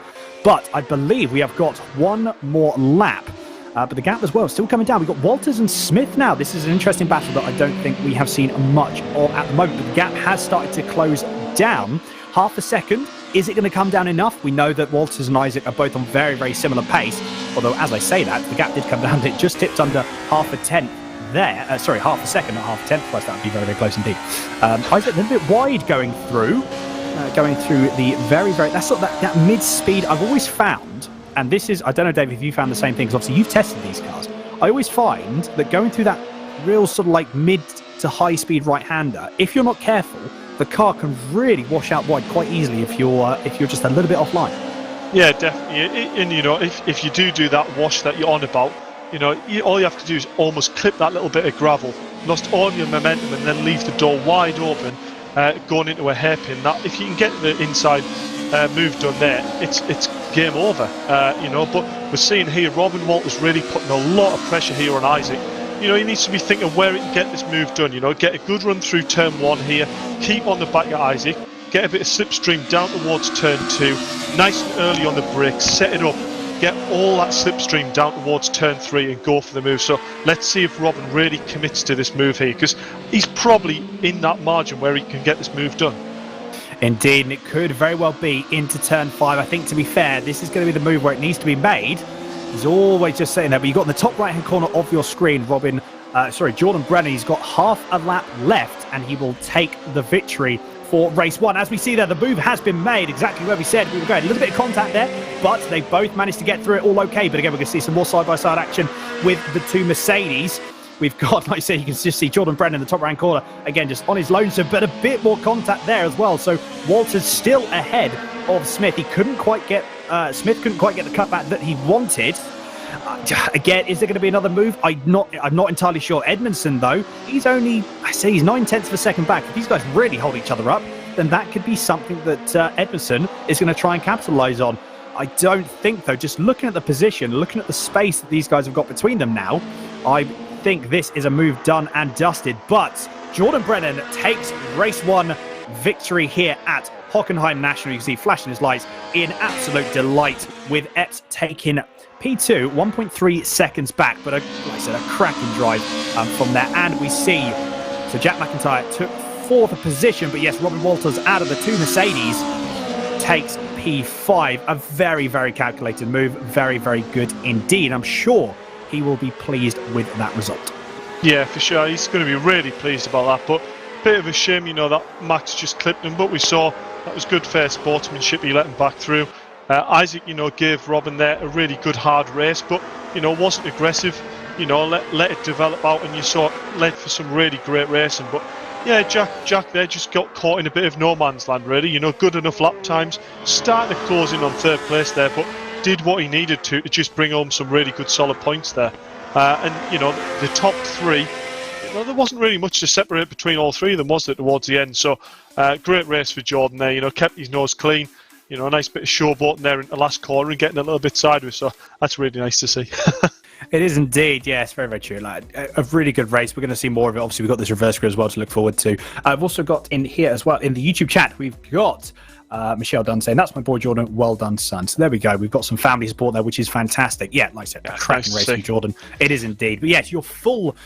But I believe we have got one more lap. But the gap as well still coming down. We've got Walters and Smith now. This is an interesting battle that I don't think we have seen much of at the moment. But the gap has started to close down. Half a second. Is it going to come down enough? We know that Walters and Isaac are both on very, very similar pace. Although, as I say that, the gap did come down. It just tipped under half a tenth there. Sorry, half a second, not half a tenth. Plus, that would be very, very close indeed. Isaac a little bit wide going through the very, very... That's sort of that mid-speed I've always found. And this is... I don't know, Dave, if you found the same thing. Because obviously, you've tested these cars. I always find that going through that real sort of like mid to high-speed right-hander, if you're not careful, the car can really wash out wide quite easily if you're just a little bit offline. Yeah, definitely. And if you do that wash that you're on about, all you have to do is almost clip that little bit of gravel, lost all your momentum, and then leave the door wide open, going into a hairpin. That if you can get the inside move done there, it's game over. But we're seeing here Robin Walters really putting a lot of pressure here on Isaac. He needs to be thinking where he can get this move done. Get a good run through turn 1 here, keep on the back of Isaac, get a bit of slipstream down towards turn 2, nice and early on the brakes, set it up, get all that slipstream down towards turn 3 and go for the move. So let's see if Robin really commits to this move here, because he's probably in that margin where he can get this move done. Indeed, and it could very well be into turn 5. I think, to be fair, this is going to be the move where it needs to be made. He's always just sitting there, but you've got in the top right-hand corner of your screen, Jordan Brennan. He's got half a lap left, and he will take the victory for race 1. As we see there, the move has been made exactly where we said we were going. A little bit of contact there, but they both managed to get through it all okay. But again, we're going to see some more side-by-side action with the two Mercedes. we've got, like I say, you can just see Jordan Brennan in the top right corner, again, just on his lonesome, but a bit more contact there as well. So Walters still ahead of Smith. He couldn't quite get, Smith couldn't quite get the cutback that he wanted. Again, is there going to be another move? I'm not entirely sure. Edmondson, though, he's 9/10 of a second back. If these guys really hold each other up, then that could be something that Edmondson is going to try and capitalise on. I don't think, though, just looking at the position, looking at the space that these guys have got between them now, I think this is a move done and dusted. But Jordan Brennan takes race 1 victory here at Hockenheim National. You can see flashing his lights in absolute delight, with Epps taking P2 1.3 seconds back, but like I said, a cracking drive from there. And we see, so Jack McIntyre took 4th position, but yes, Robin Walters out of the 2 Mercedes takes P5. A very, very calculated move. Very, very good indeed. I'm sure he will be pleased with that result. Yeah, for sure. He's going to be really pleased about that, but a bit of a shame, that Max just clipped him, but we saw that was good, fair sportsmanship. He let him back through. Isaac, gave Robin there a really good hard race, but, wasn't aggressive, let it develop out, and you saw it led for some really great racing. But yeah, Jack there just got caught in a bit of no man's land, really, good enough lap times, started to close in on 3rd place there, but did what he needed to just bring home some really good solid points there. And, the top 3, there wasn't really much to separate between all 3 of them, was there, towards the end? So great race for Jordan there, kept his nose clean. A nice bit of showboating there in the last corner and getting a little bit sideways. So that's really nice to see. It is indeed. Yeah, it's very, very true. Like, a really good race. We're going to see more of it. Obviously, we've got this reverse grid as well to look forward to. I've also got in here as well, in the YouTube chat, we've got Michelle Dunn saying, that's my boy Jordan, well done, son. So there we go. We've got some family support there, which is fantastic. Yeah, like I said, a cracking race from Jordan. It is indeed. But yes, your full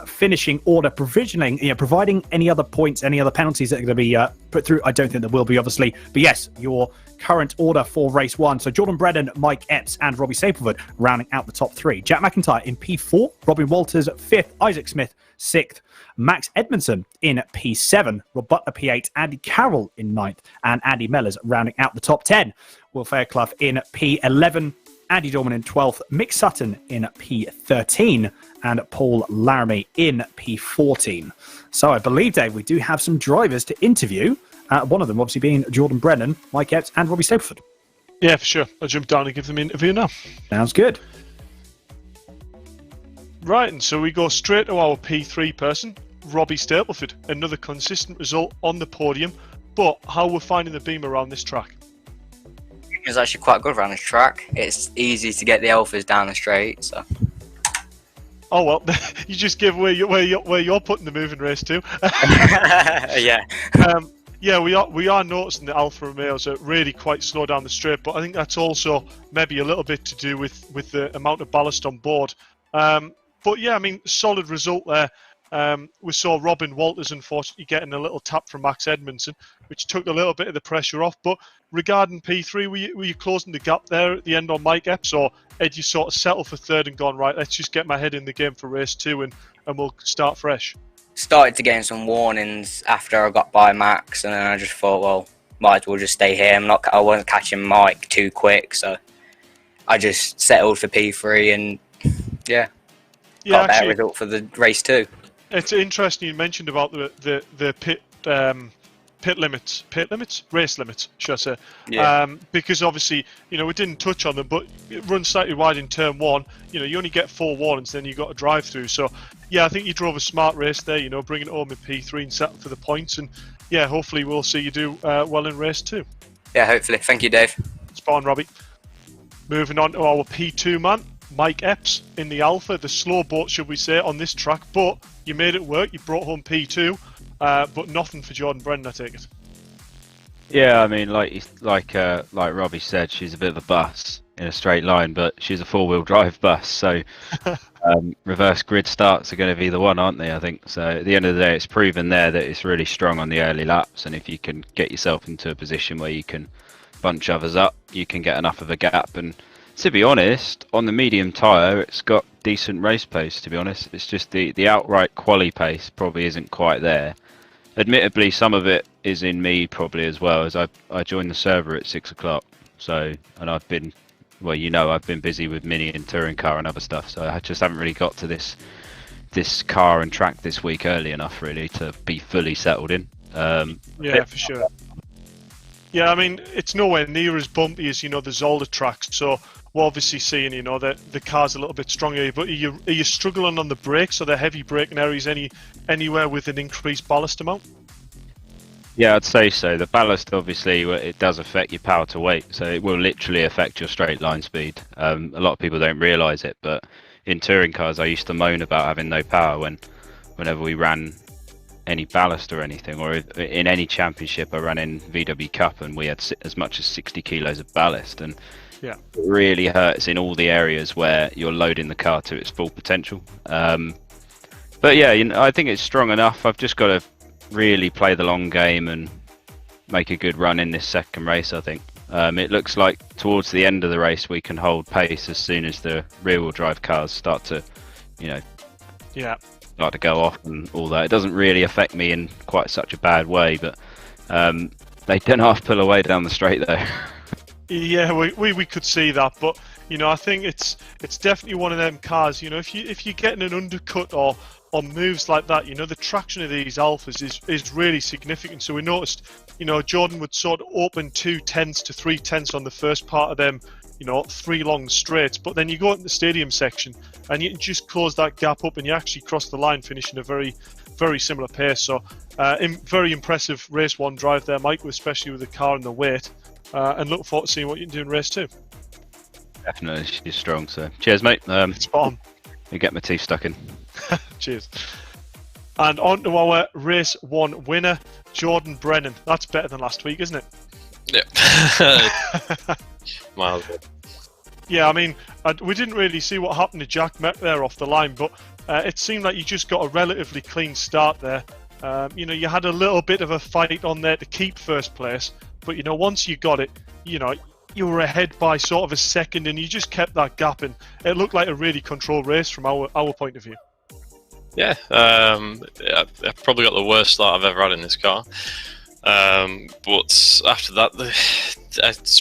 finishing order, providing any other points, any other penalties that are going to be put through. I don't think there will be, obviously. But yes, your current order for race 1. So Jordan Brennan, Mike Epps, and Robbie Stapleford rounding out the top 3. Jack McIntyre in P4, Robin Walters 5th, Isaac Smith 6th, Max Edmondson in P7, Rob Butler P8, Andy Carroll in 9th, and Andy Mellors rounding out the top 10. Will Fairclough in P11, Andy Dorman in 12th, Mick Sutton in P13, and Paul Laramie in P14. So I believe, Dave, we do have some drivers to interview. One of them obviously being Jordan Brennan, Mike Epps, and Robbie Stapleford. Yeah, for sure. I'll jump down and give them an interview now. Sounds good. Right, and so we go straight to our P3 person, Robbie Stapleford. Another consistent result on the podium, but how we're finding the beam around this track? It's actually quite good around this track. It's easy to get the alphas down the straight, so... Oh well, you just give away where you're putting the moving race to. Yeah. Yeah, we are noticing the Alfa Romeos are really quite slow down the straight, but I think that's also maybe a little bit to do with the amount of ballast on board. But yeah, I mean, solid result there. We saw Robin Walters unfortunately getting a little tap from Max Edmondson, which took a little bit of the pressure off. But regarding P3, were you closing the gap there at the end on Mike Epps, or had you sort of settled for 3rd and gone, right, let's just get my head in the game for race 2 and we'll start fresh? Started to gain some warnings after I got by Max, and then I just thought, well, might as well just stay here. I wasn't catching Mike too quick, so I just settled for P3 and got a better result for the race 2. It's interesting you mentioned about the race limits, should I say? Yeah. Because obviously, we didn't touch on them, but it runs slightly wide in turn 1. You only get 4 warnings, then you got to drive through. So, yeah, I think you drove a smart race there. Bringing it home in P3 and settle for the points, and yeah, hopefully we'll see you do well in race 2. Yeah, hopefully. Thank you, Dave. Spot on, Robbie. Moving on to our P2 man, Mike Epps in the Alpha, the slow boat, should we say, on this track, but you made it work. You brought home P2, but nothing for Jordan Brennan, I take it. Yeah, I mean, like Robbie said, she's a bit of a bus in a straight line, but she's a 4-wheel drive bus, so reverse grid starts are going to be the one, aren't they, I think. So at the end of the day, it's proven there that it's really strong on the early laps, and if you can get yourself into a position where you can bunch others up, you can get enough of a gap. And to be honest, on the medium tyre, it's got decent race pace, to be honest. It's just the outright quali pace probably isn't quite there. Admittedly, some of it is in me probably as well, as I joined the server at 6 o'clock. So, and I've been, well, I've been busy with Mini and touring car and other stuff. So I just haven't really got to this this car and track this week early enough, really, to be fully settled in. Yeah, for sure. Yeah, I mean, it's nowhere near as bumpy as, the Zolder tracks, so we're obviously seeing, that the car's a little bit stronger, but are you struggling on the brakes? Are there heavy braking areas anywhere with an increased ballast amount? Yeah, I'd say so. The ballast, obviously, it does affect your power to weight, so it will literally affect your straight line speed. A lot of people don't realise it, but in touring cars, I used to moan about having no power whenever we ran any ballast or anything, or in any championship. I ran in VW Cup and we had as much as 60 kilos of ballast, and yeah, it really hurts in all the areas where you're loading the car to its full potential. But yeah, I think it's strong enough. I've just got to really play the long game and make a good run in this second race, I think. It looks like towards the end of the race we can hold pace as soon as the rear-wheel drive cars start to, start to go off and all that. It doesn't really affect me in quite such a bad way, but they don't half pull away down the straight though. Yeah, we could see that, but I think it's definitely one of them cars. If you're getting an undercut or moves like that, the traction of these Alphas is really significant. So we noticed, Jordan would sort of open 2 tenths to 3 tenths on the first part of them, 3 long straights, but then you go into the stadium section and you can just close that gap up and you actually cross the line, finishing a very, very similar pace. So very impressive race 1 drive there, Mike, especially with the car and the weight, and look forward to seeing what you can do in race 2. Definitely, she's strong. So cheers, mate. Spot on. You get my teeth stuck in. Cheers. And on to our race 1 winner, Jordan Brennan. That's better than last week, isn't it? Yeah. Miles. Yeah, I mean, we didn't really see what happened to Jack Meck there off the line, but it seemed like you just got a relatively clean start there. You had a little bit of a fight on there to keep first place, but once you got it, you were ahead by sort of a second, and you just kept that gap, and it looked like a really controlled race from our point of view. Yeah, I probably got the worst start I've ever had in this car. But after that,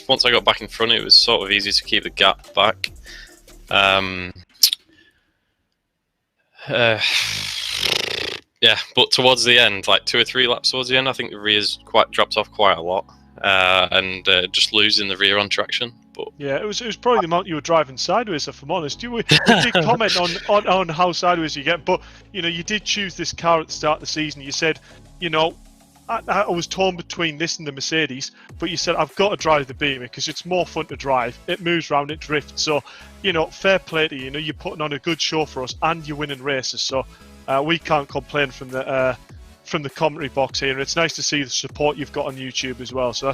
once I got back in front, it was sort of easy to keep the gap back. Yeah, but towards the end, like 2 or 3 laps towards the end, I think the rear's dropped off quite a lot, and just losing the rear on traction. But yeah, it was probably the amount you were driving sideways, if I'm honest. We did comment on how sideways you get, but you did choose this car at the start of the season. You said, I was torn between this and the Mercedes, but you said I've got to drive the Beamer because it's more fun to drive. It moves around, it drifts. So fair play to you. You're putting on a good show for us, and you're winning races. So we can't complain from the commentary box here. And it's nice to see the support you've got on YouTube as well. So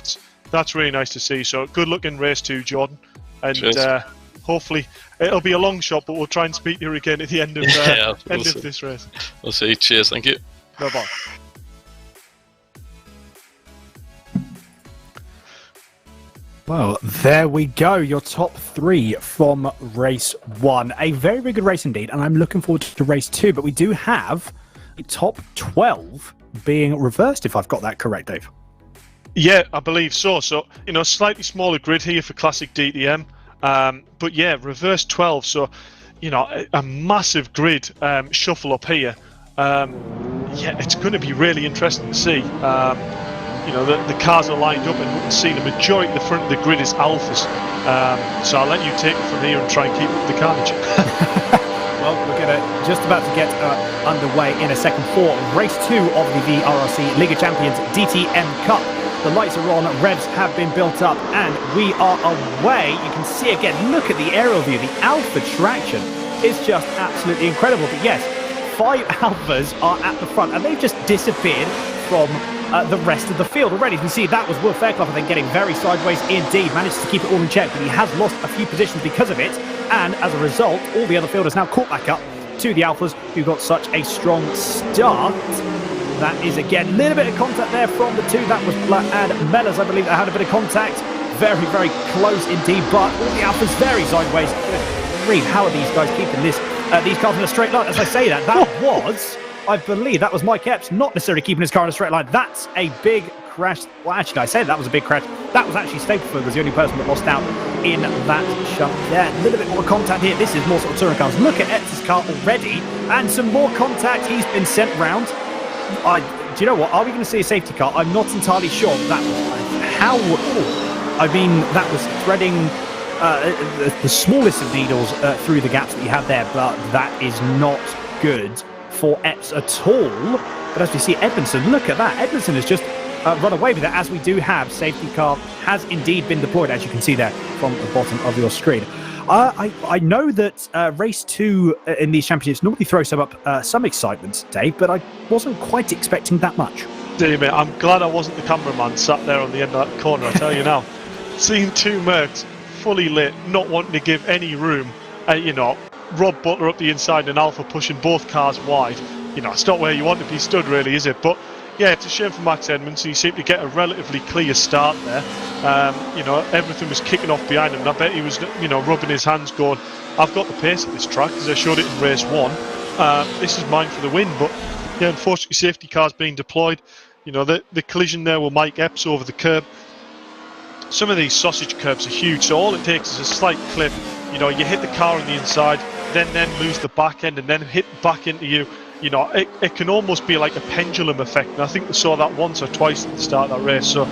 that's really nice to see. So good luck in race 2, Jordan, and hopefully it'll be a long shot, but we'll try and speak to you again at the end of of this race. We'll see. Cheers. Thank you. No bye. Well, there we go. Your top 3 from race 1. A very, very good race indeed, and I'm looking forward to race 2. But we do have a top 12 being reversed, if I've got that correct, Dave. Yeah, I believe so. So, slightly smaller grid here for classic DTM. But yeah, reverse 12. So, a massive grid shuffle up here. Yeah, it's going to be really interesting to see. The cars are lined up, and we can see the majority of the front of the grid is Alphas. So I'll let you take it from here and try and keep up the carnage. Well, we're just about to get underway in a second for race 2 of the VRRC League of Champions DTM Cup. The lights are on, revs have been built up, and we are away. You can see again, look at the aerial view. The Alpha traction is just absolutely incredible. But yes, 5 Alphas are at the front, and they've just disappeared from the rest of the field already. You can see that was Will Fairclough, I think, getting very sideways indeed. Managed to keep it all in check, but he has lost a few positions because of it. And as a result, all the other fielders now caught back up to the Alphas, who got such a strong start. That is, again, a little bit of contact there from the 2. That was Blatt and Mellors, I believe, that had a bit of contact. Very, very close indeed, but all the Alphas very sideways. Reed, how are these guys keeping these cars in a straight line? As I say that was I believe that was Mike Epps not necessarily keeping his car in a straight line. That's a big crash. Well, actually, I said that was a big crash. That was actually Stapleford was the only person that lost out in that shunt there. A little bit more contact here. This is more sort of touring cars. Look at Epps' car already, and some more contact. He's been sent round. Do you know what? Are we going to see a safety car? I'm not entirely sure. That was how. I mean, that was threading the smallest of needles through the gaps that you have there, but that is not good for Epps at all. But as we see Edmondson, look at that. Edmondson has just run away with it, as we do have safety car has indeed been deployed, as you can see there from the bottom of your screen. I know that race 2 in these championships normally throws some excitement, Dave, but I wasn't quite expecting that much. Dear me, I'm glad I wasn't the cameraman sat there on the end of that corner, I tell you now. Seeing two Mercs fully lit, not wanting to give any room, Rob Butler up the inside and Alpha pushing both cars wide. It's not where you want to be stood, really, is it? But yeah, it's a shame for Max Edmondson. He seemed to get a relatively clear start there. Everything was kicking off behind him, and I bet he was, rubbing his hands, going, "I've got the pace at this track," because I showed it in race 1. This is mine for the win. But yeah, unfortunately, safety cars being deployed. The collision there with Mike Epps over the curb. Some of these sausage curbs are huge, so all it takes is a slight clip. You hit the car on the inside, then lose the back end, and then hit back into you. It can almost be like a pendulum effect, and I think we saw that once or twice at the start of that race. So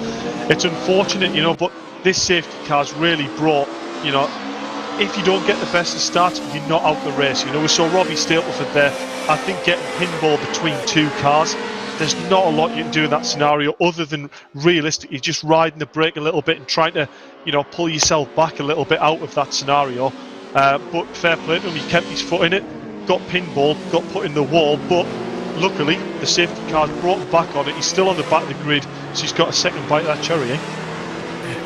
it's unfortunate, but this safety car's really brought, if you don't get the best of starts, you're not out the race. We saw Robbie Stapleford there, I think, getting pinball between two cars. There's not a lot you can do in that scenario other than realistically just riding the brake a little bit and trying to, pull yourself back a little bit out of that scenario. But fair play to him, he kept his foot in it, got pinball, got put in the wall, but luckily the safety car brought him back on it. He's still on the back of the grid, so he's got a second bite of that cherry,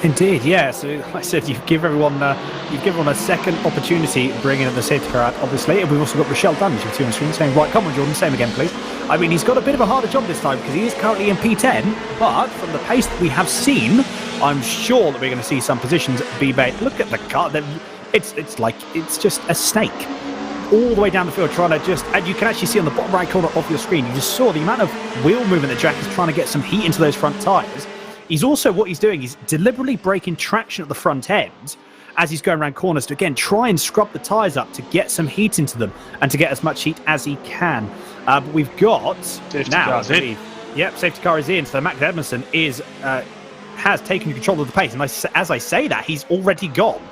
Indeed, yeah. So, like I said, you've given everyone a second opportunity bringing in the safety car out, obviously. And we've also got Rochelle Dunn, you see on screen, saying, "Right, come on, Jordan, same again, please." I mean, he's got a bit of a harder job this time because he is currently in P10, but from the pace that we have seen, I'm sure that we're going to see some positions be made. Look at the car; it's just a snake all the way down the field, trying to and you can actually see on the bottom right corner of your screen, you just saw the amount of wheel movement that Jack is trying to get some heat into those front tyres. He's also, what he's doing, he's deliberately breaking traction at the front end as he's going around corners to, again, try and scrub the tyres up to get some heat into them and to get as much heat as he can. But we've got safety now, car's in. Yep, safety car is in. So Max Edmondson has taken control of the pace. And as I say that, he's already gone.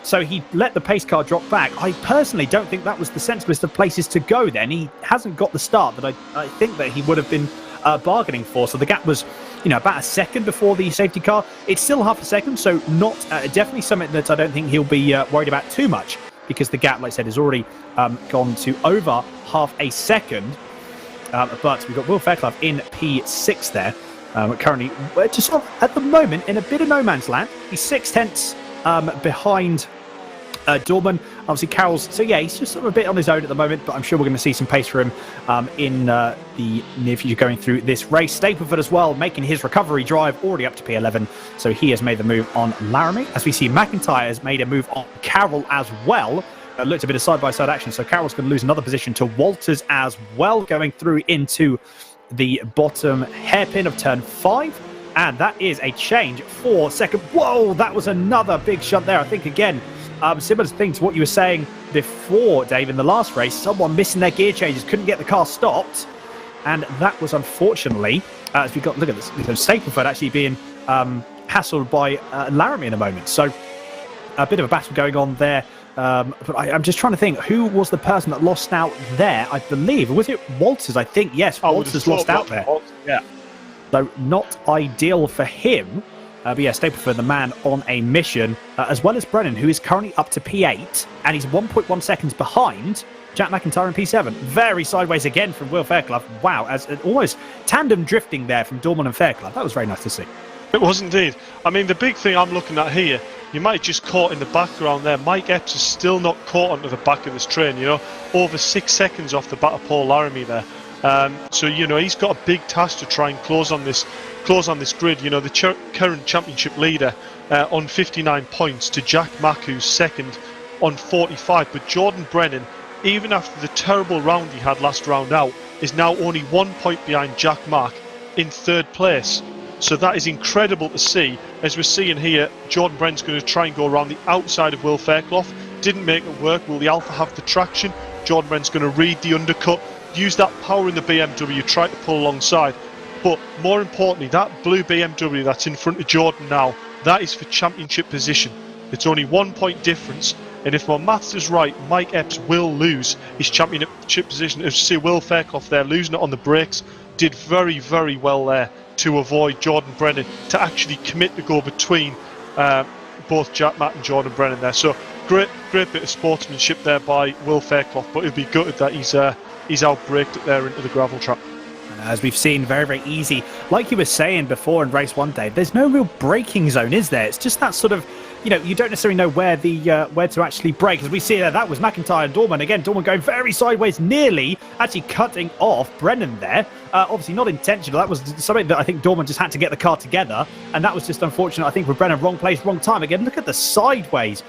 So he let the pace car drop back. I personally don't think that was the sensiblest of places to go then. He hasn't got the start that I think that he would have been bargaining for. So the gap was, about a second before the safety car. It's still half a second, so not definitely something that I don't think he'll be worried about too much, because the gap, like I said, has already gone to over half a second. But we've got Will Fairclough in P6 there. Currently, just sort of, at the moment, in a bit of no man's land. He's 6/10 behind Dorman. Obviously, Carroll's... So, yeah, he's just sort of a bit on his own at the moment, but I'm sure we're going to see some pace for him in the near future going through this race. Stapleford as well, making his recovery drive already up to P11, so he has made the move on Laramie. As we see, McIntyre has made a move on Carroll as well. Looked a bit of side-by-side action, so Carroll's going to lose another position to Walters as well, going through into the bottom hairpin of turn 5. And that is a change for second. Whoa, that was another big shot there. I think, again, similar thing to what you were saying before, Dave, in the last race. Someone missing their gear changes, couldn't get the car stopped. And that was, unfortunately, as we got, look at this, Stapleford actually being hassled by Laramie in a moment. So a bit of a battle going on there. But I'm just trying to think, who was the person that lost out there? I believe, was it Walters? I think, yes, Walters lost out there. Yeah. So not ideal for him. But yeah, Stapleford, the man on a mission, as well as Brennan, who is currently up to P8, and he's 1.1 seconds behind Jack McIntyre in P7. Very sideways again from Will Fairclough. Wow, as almost tandem drifting there from Dorman and Fairclough. That was very nice to see. It was indeed. I mean, the big thing I'm looking at here, you might have just caught in the background there. Mike Epps is still not caught onto the back of his train, over 6 seconds off the bat of Paul Laramie there. So, he's got a big task to try and close on this grid. The current championship leader on 59 points to Jack Mack, who's second on 45. But Jordan Brennan, even after the terrible round he had last round out, is now only 1 point behind Jack Mack in 3rd place. So that is incredible to see. As we're seeing here, Jordan Brennan's going to try and go around the outside of Will Fairclough. Didn't make it work. Will the Alpha have the traction? Jordan Brennan's going to read the undercut, use that power in the BMW, try to pull alongside. But more importantly, that blue BMW that's in front of Jordan now, that is for championship position. It's only 1 point difference. And if my maths is right, Mike Epps will lose his championship position. As you see, Will Fairclough there losing it on the brakes, did very, very well there to avoid Jordan Brennan to actually commit to go between both Jack Mack and Jordan Brennan there. So great bit of sportsmanship there by Will Fairclough, but he'll be gutted that he's outbraked it there into the gravel trap. As we've seen, very, very easy. Like you were saying before in race 1 day, there's no real braking zone, is there? It's just that sort of, you don't necessarily know where to actually brake. As we see there, that was McIntyre and Dorman. Again, Dorman going very sideways, nearly actually cutting off Brennan there. Obviously not intentional. That was something that I think Dorman just had to get the car together. And that was just unfortunate, I think, for Brennan. Wrong place, wrong time. Again, look at the sideways.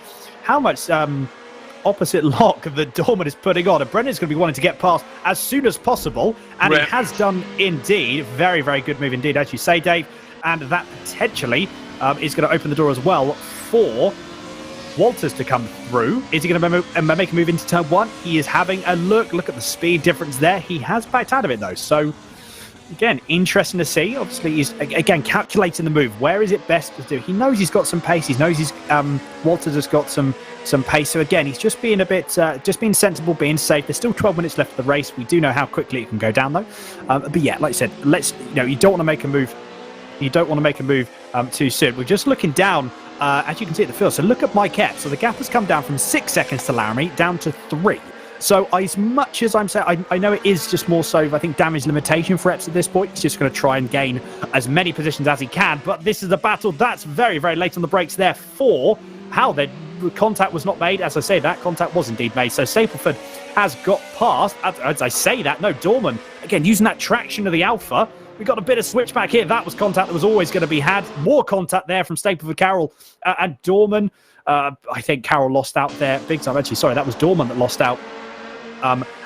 How much opposite lock that Dorman is putting on. And Brennan's going to be wanting to get past as soon as possible. And he has done indeed. Very, very good move indeed, as you say, Dave. And that potentially is going to open the door as well for Walters to come through. Is he going to make a move into turn 1? He is having a look. Look at the speed difference there. He has backed out of it, though. So, again, interesting to see. Obviously, he's, again, calculating the move. Where is it best to do? He knows he's got some pace. He knows Walters has got some pace. So, again, he's just being a bit, just being sensible, being safe. There's still 12 minutes left of the race. We do know how quickly it can go down, though. But, yeah, like I said, you don't want to make a move. You don't want to make a move too soon. We're just looking down, as you can see at the field. So look at Mike Epps. So the gap has come down from 6 seconds to Laramie down to 3. So as much as I'm saying, I know it is just more so, I think, damage limitation for Epps at this point. He's just going to try and gain as many positions as he can. But this is a battle that's very, very late on the brakes there for how the contact was not made. As I say, that contact was indeed made. So Stapleford has got past. As I say that, no, Dorman, again, using that traction of the Alpha. We got a bit of switchback here. That was contact that was always going to be had. More contact there from Stapleford, Carroll and Dorman. I think Carroll lost out there big time. Actually, sorry, that was Dorman that lost out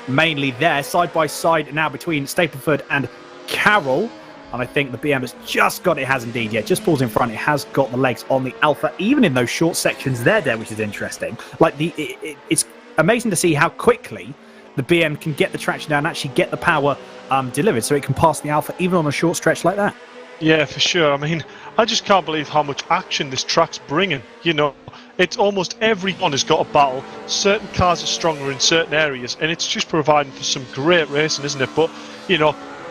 mainly there. Side by side now between Stapleford and Carroll. And I think the BM has just got, it has indeed, yeah, just pulls in front. It has got the legs on the Alpha, even in those short sections there, which is interesting. Like, it's amazing to see how quickly the BM can get the traction down and actually get the power delivered, so it can pass the Alpha even on a short stretch like that. Yeah, for sure. I mean, I just can't believe how much action this track's bringing. It's almost everyone has got a battle. Certain cars are stronger in certain areas, and it's just providing for some great racing, isn't it? But,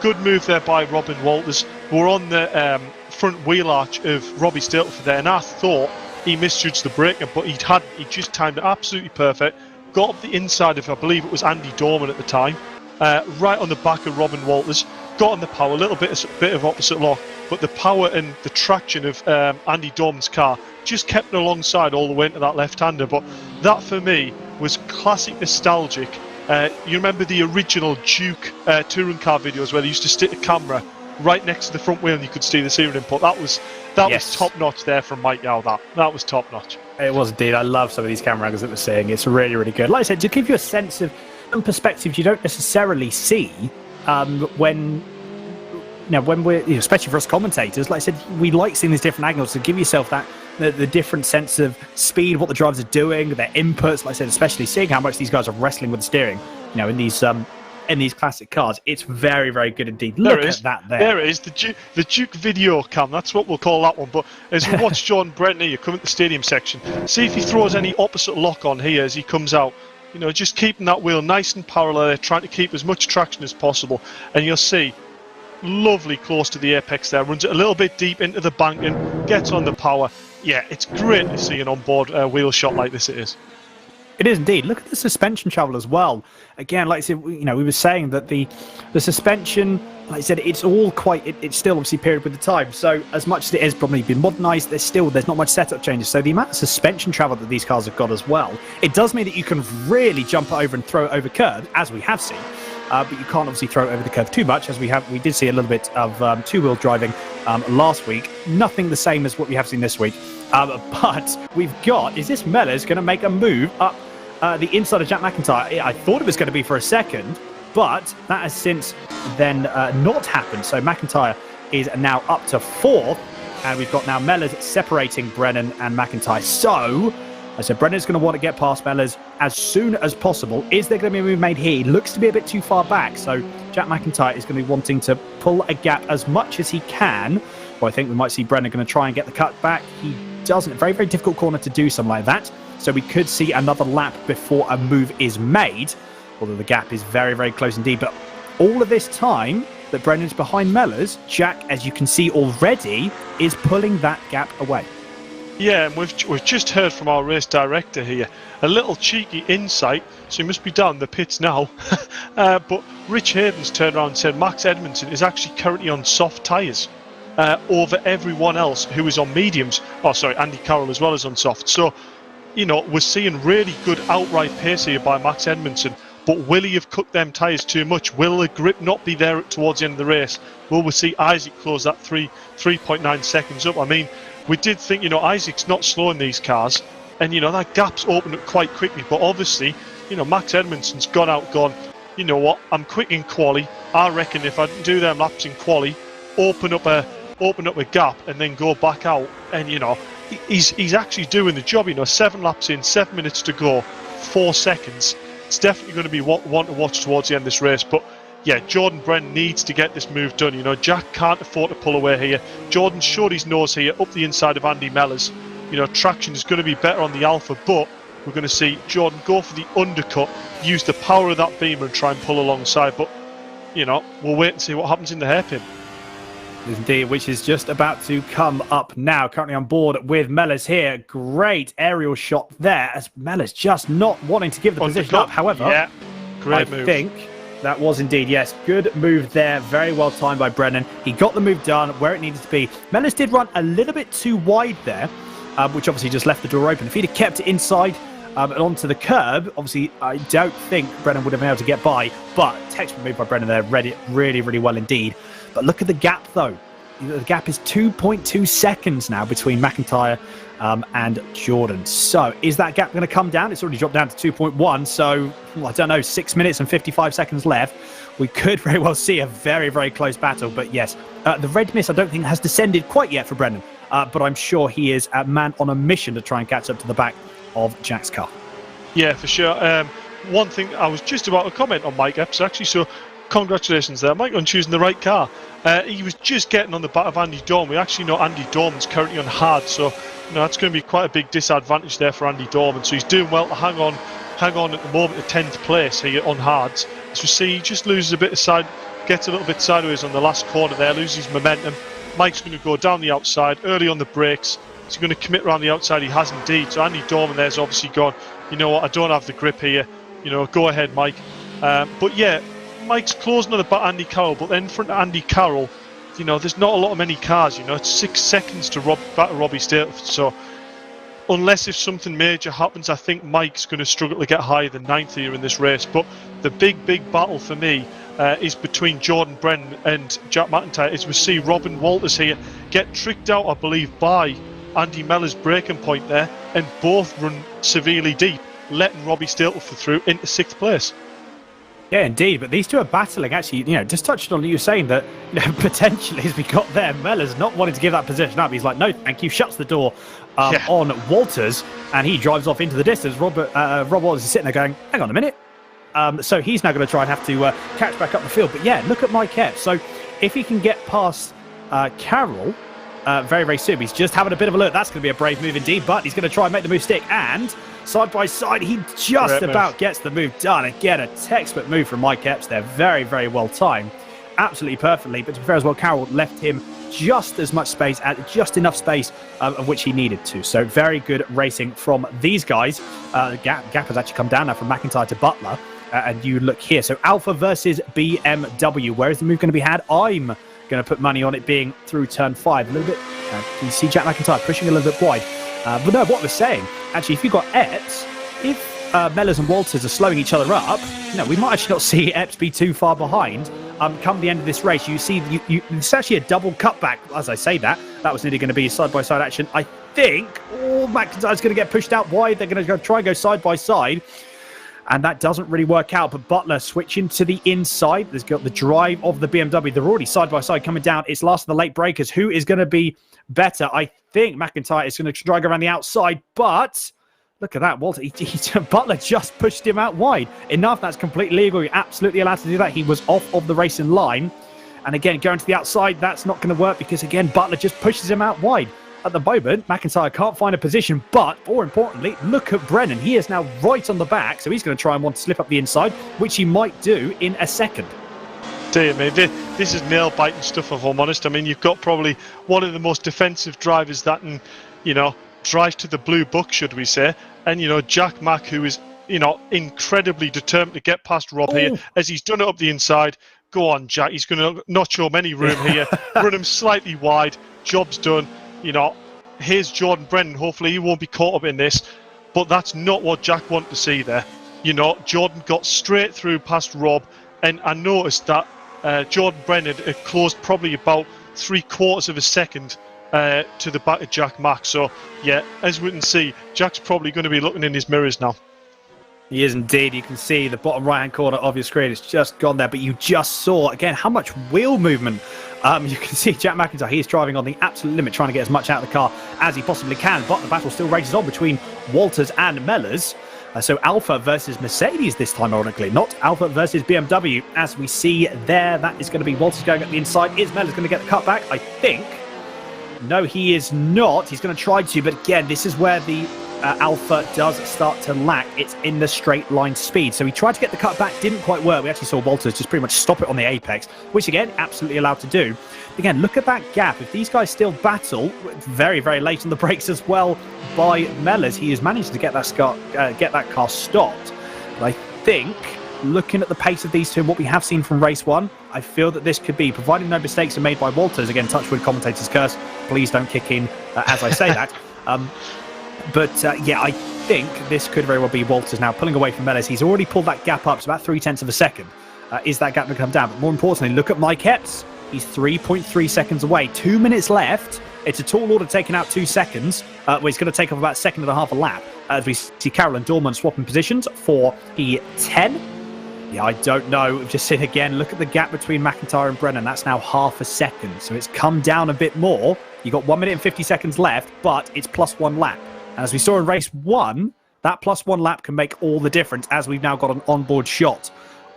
good move there by Robin Walters. We're on the front wheel arch of Robbie Stapleford there, and I thought he misjudged the braking, but he just timed it absolutely perfect. Got up the inside of, I believe it was Andy Dorman at the time, right on the back of Robin Walters, got on the power, a little bit of opposite lock, but the power and the traction of Andy Dorman's car just kept it alongside all the way into that left-hander. But that, for me, was classic nostalgic. You remember the original Duke touring car videos where they used to stick a camera right next to the front wheel and you could see the steering input? That was top-notch there from Mike Yao. That was top-notch. It was indeed. I love some of these camera angles that we're seeing. It's really, really good. Like I said, to give you a sense of some perspectives you don't necessarily see when we're, especially for us commentators, like I said, we like seeing these different angles to give yourself that the different sense of speed, what the drivers are doing, their inputs. Like I said, especially seeing how much these guys are wrestling with the steering, in these classic cars. It's very, very good indeed. Look at that there. There it is, the Duke video cam. That's what we'll call that one. But as we watch Jordan Brennan here come at the stadium section, see if he throws any opposite lock on here as he comes out. Just keeping that wheel nice and parallel there, trying to keep as much traction as possible. And you'll see, lovely close to the apex there, runs it a little bit deep into the banking, gets on the power. Yeah, it's great to see an onboard wheel shot like this. It is. It is indeed. Look at the suspension travel as well. Again, like I said, we were saying that the suspension, like I said, it's all it's still obviously period with the time. So as much as it has probably been modernised, there's not much setup changes. So the amount of suspension travel that these cars have got as well, it does mean that you can really jump it over and throw it over curves, as we have seen. But you can't obviously throw it over the curve too much, as we did see a little bit of two-wheel driving last week. Nothing the same as what we have seen this week. But we've got, is this Mellors going to make a move up the inside of Jack McIntyre? I thought it was going to be for a second, but that has since then not happened. So McIntyre is now up to 4th, and we've got now Mellors separating Brennan and McIntyre. So I said Brennan's going to want to get past Mellors as soon as possible. Is there going to be a move made here? He looks to be a bit too far back, so Jack McIntyre is going to be wanting to pull a gap as much as he can. Well, I think we might see Brennan going to try and get the cut back. He doesn't. A very, very difficult corner to do something like that. So we could see another lap before a move is made, although the gap is very, very close indeed. But all of this time that Brennan's behind Mellors, Jack, as you can see already, is pulling that gap away. Yeah, and we've just heard from our race director here a little cheeky insight, so he must be down in the pits now. But Rich Hayden's turned around and said Max Edmondson is actually currently on soft tyres over everyone else who is on mediums. Oh, sorry, Andy Carroll as well as on soft. So, you know, we're seeing really good outright pace here by Max Edmondson. But will he have cooked them tyres too much? Will the grip not be there towards the end of the race? Will we see Isaac close that 3.9 seconds up? I mean, we did think, you know, Isaac's not slow in these cars, and, you know, that gap's opened up quite quickly. But obviously, you know, Max Edmondson's gone, you know what, I'm quick in quali. I reckon if I do them laps in quali, open up a gap and then go back out, and, you know, he's actually doing the job. You know, 7 laps in, 7 minutes to go, 4 seconds. It's definitely going to be one to watch towards the end of this race. But yeah, Jordan Brennan needs to get this move done. You know, Jack can't afford to pull away here. Jordan showed his nose here up the inside of Andy Mellors. You know, traction is going to be better on the Alpha, but we're going to see Jordan go for the undercut, use the power of that beamer and try and pull alongside. But, you know, we'll wait and see what happens in the hairpin. Indeed, which is just about to come up now. Currently on board with Mellors here. Great aerial shot there, as Mellors just not wanting to give the position up. However, yeah, great move. I think that was indeed, yes, good move there. Very well timed by Brennan. He got the move done where it needed to be. Mellors did run a little bit too wide there, which obviously just left the door open. If he'd have kept it inside and onto the curb, obviously I don't think Brennan would have been able to get by. But textbook move by Brennan there. Read it really, really well indeed. But look at the gap, though. The gap is 2.2 seconds now between McIntyre and Jordan. So is that gap going to come down? It's already dropped down to 2.1. So, well, I don't know, 6 minutes and 55 seconds left. We could very well see a very, very close battle. But yes, the red mist I don't think has descended quite yet for Brennan. But I'm sure he is a man on a mission to try and catch up to the back of Jack's car. Yeah, for sure. One thing I was just about to comment on Mike Epps, actually. So congratulations there, Mike, on choosing the right car. He was just getting on the back of Andy Dorman. We actually know Andy Dorman's currently on hard, so you know, that's going to be quite a big disadvantage there for Andy Dorman. So he's doing well to hang on at the moment to 10th place here on hards. As we see, he just loses a bit of side, gets a little bit sideways on the last corner there, loses momentum. Mike's going to go down the outside early on the brakes. He's going to commit around the outside. He has indeed. So Andy Dorman there's obviously gone, you know what, I don't have the grip here. You know, go ahead, Mike. But yeah, Mike's closing on the back Andy Carroll, but then in front of Andy Carroll, you know, there's not a lot of many cars. You know, it's 6 seconds to batter Robbie Stapleford. So unless if something major happens, I think Mike's going to struggle to get higher than 9th here in this race. But the big battle for me is between Jordan Brennan and Jack McIntyre. As we see Robin Walters here get tricked out, I believe, by Andy Mellors' braking point there, and both run severely deep, letting Robbie Stapleford through into 6th place. Yeah, indeed. But these two are battling. Actually, you know, just touched on you saying that, you know, potentially as we got there, Mellors not wanting to give that position up. He's like, no, thank you. Shuts the door on Walters, and he drives off into the distance. Rob Walters is sitting there going, hang on a minute. So he's now going to try and have to catch back up the field. But yeah, look at Mike Epps. So if he can get past Carroll very, very soon, he's just having a bit of a look. That's going to be a brave move indeed. But he's going to try and make the move stick. And side by side, he just about gets the move done. Again, a textbook move from Mike Epps there. Very, very well timed. Absolutely perfectly. But to be fair as well, Carroll left him just as much space, just enough space of which he needed to. So very good racing from these guys. Gap has actually come down now from McIntyre to Butler. And you look here. So Alpha versus BMW. Where is the move going to be had? I'm going to put money on it being through turn 5. A little bit. You see Jack McIntyre pushing a little bit wide. But no, what we're saying, actually, if you've got Epps, if Mellors and Walters are slowing each other up, you know, we might actually not see Epps be too far behind. Come the end of this race, you see, it's actually a double cutback. As I say that was nearly going to be side-by-side action. I think McIntyre's going to get pushed out wide. They're going to try and go side-by-side. And that doesn't really work out. But Butler switching to the inside. There's got the drive of the BMW. They're already side by side coming down. It's last of the late breakers. Who is going to be better? I think McIntyre is going to drag around the outside. But look at that. Walter, Butler just pushed him out wide. Enough. That's completely legal. You're absolutely allowed to do that. He was off of the racing line. And again, going to the outside, that's not going to work because, again, Butler just pushes him out wide. At the moment, McIntyre can't find a position, but more importantly, look at Brennan. He is now right on the back, so he's going to try and want to slip up the inside, which he might do in a second. Dear me, this is nail-biting stuff, if I'm honest. I mean, you've got probably one of the most defensive drivers that can, drive to the blue book, should we say. And, Jack Mack, who is, incredibly determined to get past Rob here, as he's done it up the inside. Go on, Jack. He's going to not show him any room here. Run him slightly wide. Job's done. Here's Jordan Brennan. Hopefully he won't be caught up in this, but that's not what Jack wanted to see there. Jordan got straight through past Rob, and I noticed that Jordan Brennan had closed probably about 3/4 of a second to the back of Jack Mack. So, yeah, as we can see, Jack's probably going to be looking in his mirrors now. He is indeed. You can see the bottom right-hand corner of your screen. It's just gone there, but you just saw, again, how much wheel movement. You can see Jack McIntyre. He is driving on the absolute limit, trying to get as much out of the car as he possibly can. But the battle still rages on between Walters and Mellors. So Alpha versus Mercedes this time, ironically, not Alpha versus BMW. As we see there, that is going to be Walters going up the inside. Is Mellors going to get the cut back? I think. No, he is not. He's going to try to, but again, this is where the Alpha does start to lack. It's in the straight line speed. So he tried to get the cut back, didn't quite work. We actually saw Walters just pretty much stop it on the apex, which again, absolutely allowed to do. Again, look at that gap. If these guys still battle, very, very late on the brakes as well by Mellors, he has managed to get that car stopped. But I think, looking at the pace of these two and what we have seen from race one, I feel that this could be, providing no mistakes are made by Walters. Again, touchwood, commentator's curse. Please don't kick in as I say that. Yeah, I think this could very well be Walters now pulling away from Mellors. He's already pulled that gap up to about 0.3 of a second. Is that gap going to come down? But more importantly, look at Mike Epps. He's 3.3 seconds away. 2 minutes left. It's a tall order taking out 2 seconds. Where he's going to take up about 1.5 seconds a lap. As we see Carolyn Dorman swapping positions for P10. Yeah, I don't know. We've just seen again, look at the gap between McIntyre and Brennan. That's now 0.5 second. So it's come down a bit more. You've got 1 minute and 50 seconds left, but it's +1 lap. And as we saw in race one, that +1 lap can make all the difference, as we've now got an onboard shot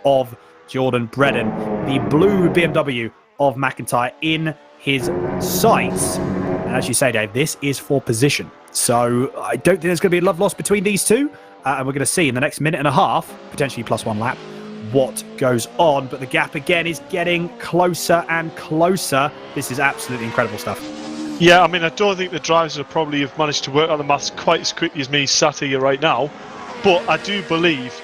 of Jordan Brennan, the blue BMW of McIntyre, in his sights. And as you say, Dave, this is for position. So I don't think there's going to be a love loss between these two. And we're going to see in the next minute and a half, potentially +1 lap, what goes on. But the gap again is getting closer and closer. This is absolutely incredible stuff. Yeah, I mean, I don't think the drivers have probably have managed to work out the maths quite as quickly as me sat here right now. But I do believe,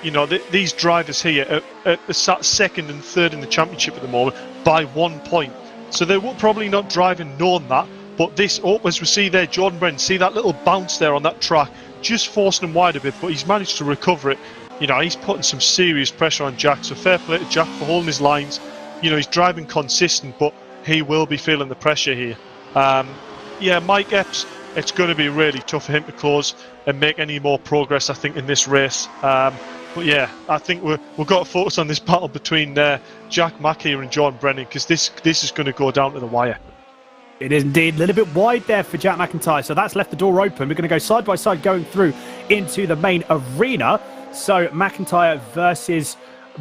these drivers here are sat second and third in the championship at the moment by 1 point. So they were probably not driving knowing that. But this, as we see there, Jordan Brennan, see that little bounce there on that track, just forcing him wide a bit, but he's managed to recover it. He's putting some serious pressure on Jack. So fair play to Jack for holding his lines. He's driving consistent, but he will be feeling the pressure here. Yeah, Mike Epps, it's going to be really tough for him to close and make any more progress, I think, in this race. But yeah, I think we've got to focus on this battle between Jack Mack here and Jordan Brennan, because this is going to go down to the wire. It is indeed a little bit wide there for Jack McIntyre, so that's left the door open. We're going to go side by side going through into the main arena. So McIntyre versus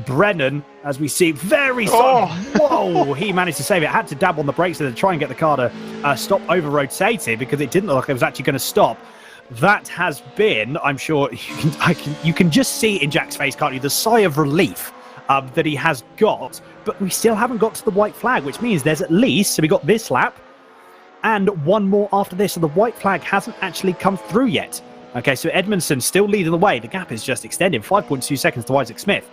Brennan, as we see, very solid. Whoa, he managed to save it. Had to dab on the brakes to try and get the car to stop over-rotating, because it didn't look like it was actually going to stop. That has been, I'm sure, you can just see in Jack's face, can't you, the sigh of relief that he has got. But we still haven't got to the white flag, which means there's at least, so we got this lap and one more after this, so the white flag hasn't actually come through yet. Okay, so Edmondson still leading the way. The gap is just extending, 5.2 seconds to Isaac Smith.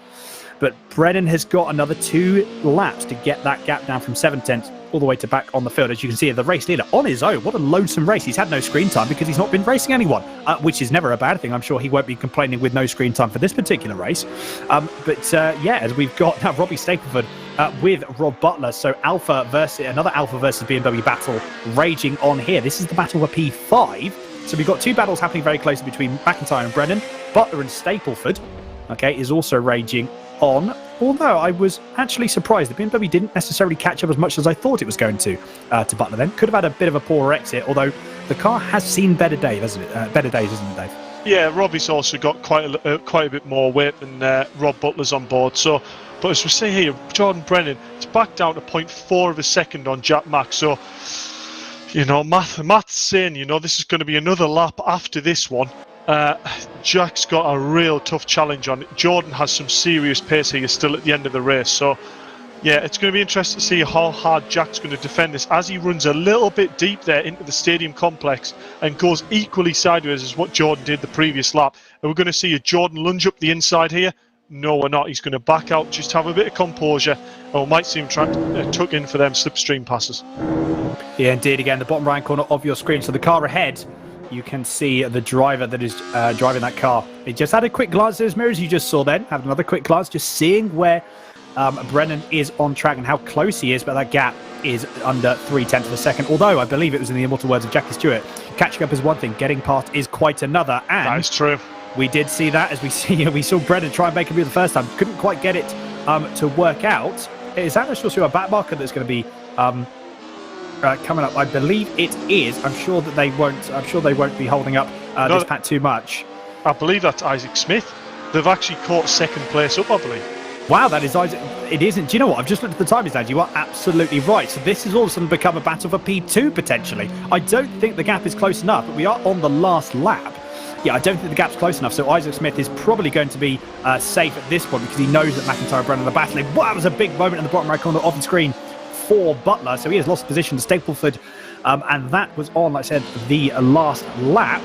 But Brennan has got another 2 laps to get that gap down from 7/10 all the way to back on the field. As you can see, the race leader on his own. What a lonesome race. He's had no screen time because he's not been racing anyone, which is never a bad thing. I'm sure he won't be complaining with no screen time for this particular race. Yeah, as we've got now Robbie Stapleford with Rob Butler. So another Alpha versus BMW battle raging on here. This is the battle for P5. So we've got 2 battles happening very closely between McIntyre and Brennan, Butler and Stapleford. okay, is also raging on. Although I was actually surprised, the BMW didn't necessarily catch up as much as I thought it was going to Butler then. Could have had a bit of a poorer exit, although the car has seen better days, hasn't it? Better days, isn't it, Dave? Yeah, Robbie's also got quite a bit more weight than Rob Butler's on board. So, but as we say here, Jordan Brennan, it's back down to 0.4 of a second on Jack Mack. So, you know, math's saying, you know, this is going to be another lap after this one. Jack's got a real tough challenge on it. Jordan has some serious pace here still at the end of the race. So, yeah, it's going to be interesting to see how hard Jack's going to defend this as he runs a little bit deep there into the stadium complex and goes equally sideways as what Jordan did the previous lap. And we're going to see a Jordan lunge up the inside here. No, we're not. He's going to back out, just have a bit of composure, and we might see him trying to tuck in for them slipstream passes. Yeah, indeed. Again, the bottom right corner of your screen. So the car ahead, you can see the driver that is driving that car. He just had a quick glance at his mirrors, you just saw then. Had another quick glance, just seeing where Brennan is on track and how close he is, but that gap is under 0.3 of a second. Although I believe it was in the immortal words of Jackie Stewart, catching up is one thing, getting past is quite another. And that is true. We did see that as we saw Brennan try and make a move the first time. Couldn't quite get it to work out. Is that still a back marker that's going to be coming up? I believe it is. I'm sure that they won't. I'm sure they won't be holding up this pat too much. I believe that's Isaac Smith. They've actually caught second place up, I believe. Wow, that is Isaac. It isn't. Do you know what? I've just looked at the timings, Dad. You are absolutely right. So this has all of a sudden become a battle for P2 potentially. I don't think the gap is close enough, but we are on the last lap. Yeah, I don't think the gap's close enough, so Isaac Smith is probably going to be safe at this point because he knows that McIntyre and Brennan are battling. Wow, that was a big moment in the bottom right corner of the screen for Butler, so he has lost position to Stapleford, and that was on, like I said, the last lap.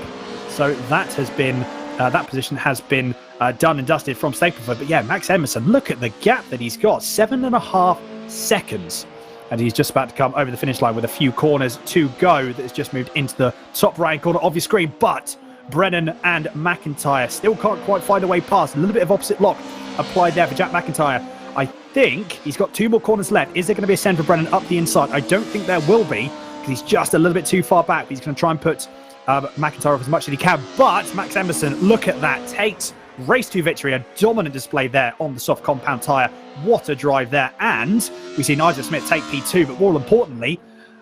So that has been that position has been done and dusted from Stapleford. But yeah, Max Emerson, look at the gap that he's got, 7.5 seconds. And he's just about to come over the finish line with a few corners to go. That has just moved into the top right corner of your screen. But Brennan and McIntyre still can't quite find a way past. A little bit of opposite lock applied there for Jack McIntyre. I think he's got 2 more corners left. Is there going to be a send for Brennan up the inside? I don't think there will be because he's just a little bit too far back. But he's going to try and put McIntyre off as much as he can. But Max Emerson, look at that. Takes race 2 victory. A dominant display there on the soft compound tyre. What a drive there. And we've seen Isaac Smith take P2. But more importantly,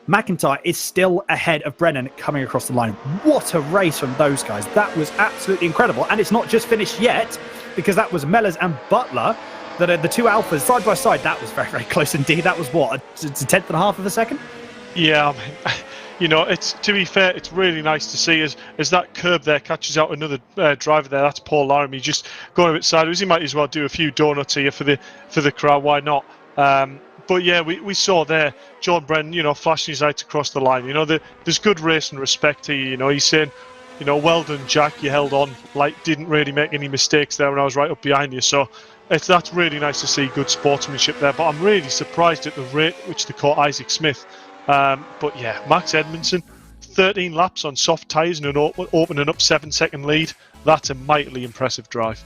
McIntyre is still ahead of Brennan coming across the line. What a race from those guys. That was absolutely incredible. And it's not just finished yet because that was Mellors and Butler that are the 2 alphas side by side. That was very, very close indeed. That was what, a 1/10.5 of a second? Yeah, I mean, you know, it's, to be fair, it's really nice to see as that curb there catches out another driver there. That's Paul Laramie just going a bit sideways. He might as well do a few donuts here for the crowd. Why not? But yeah, we saw there John Brennan, you know, flashing his lights across the line. You know, there's good race and respect here. You know, he's saying, you know, well done, Jack. You held on, like, didn't really make any mistakes there when I was right up behind you. So that's really nice to see good sportsmanship there. But I'm really surprised at the rate at which they caught Isaac Smith. But yeah, Max Edmondson, 13 laps on soft tyres and an opening up 7-second lead. That's a mightily impressive drive.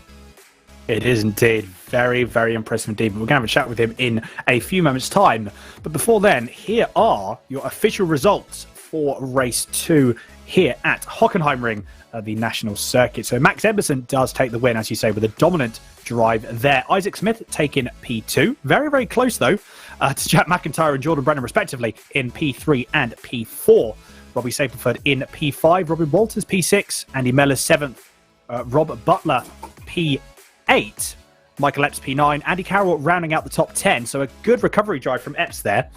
It is indeed. Very, very impressive indeed. But we're going to have a chat with him in a few moments' time. But before then, here are your official results for race 2 here at Hockenheim Ring, the national circuit. So Max Emerson does take the win, as you say, with a dominant drive there. Isaac Smith taking P2. Very, very close, though, to Jack McIntyre and Jordan Brennan, respectively, in P3 and P4. Robbie Stapleford in P5. Robin Walters, P6. Andy Mellors, 7th. Rob Butler, P8. Michael Epps, P9. Andy Carroll rounding out the top 10. So a good recovery drive from Epps there.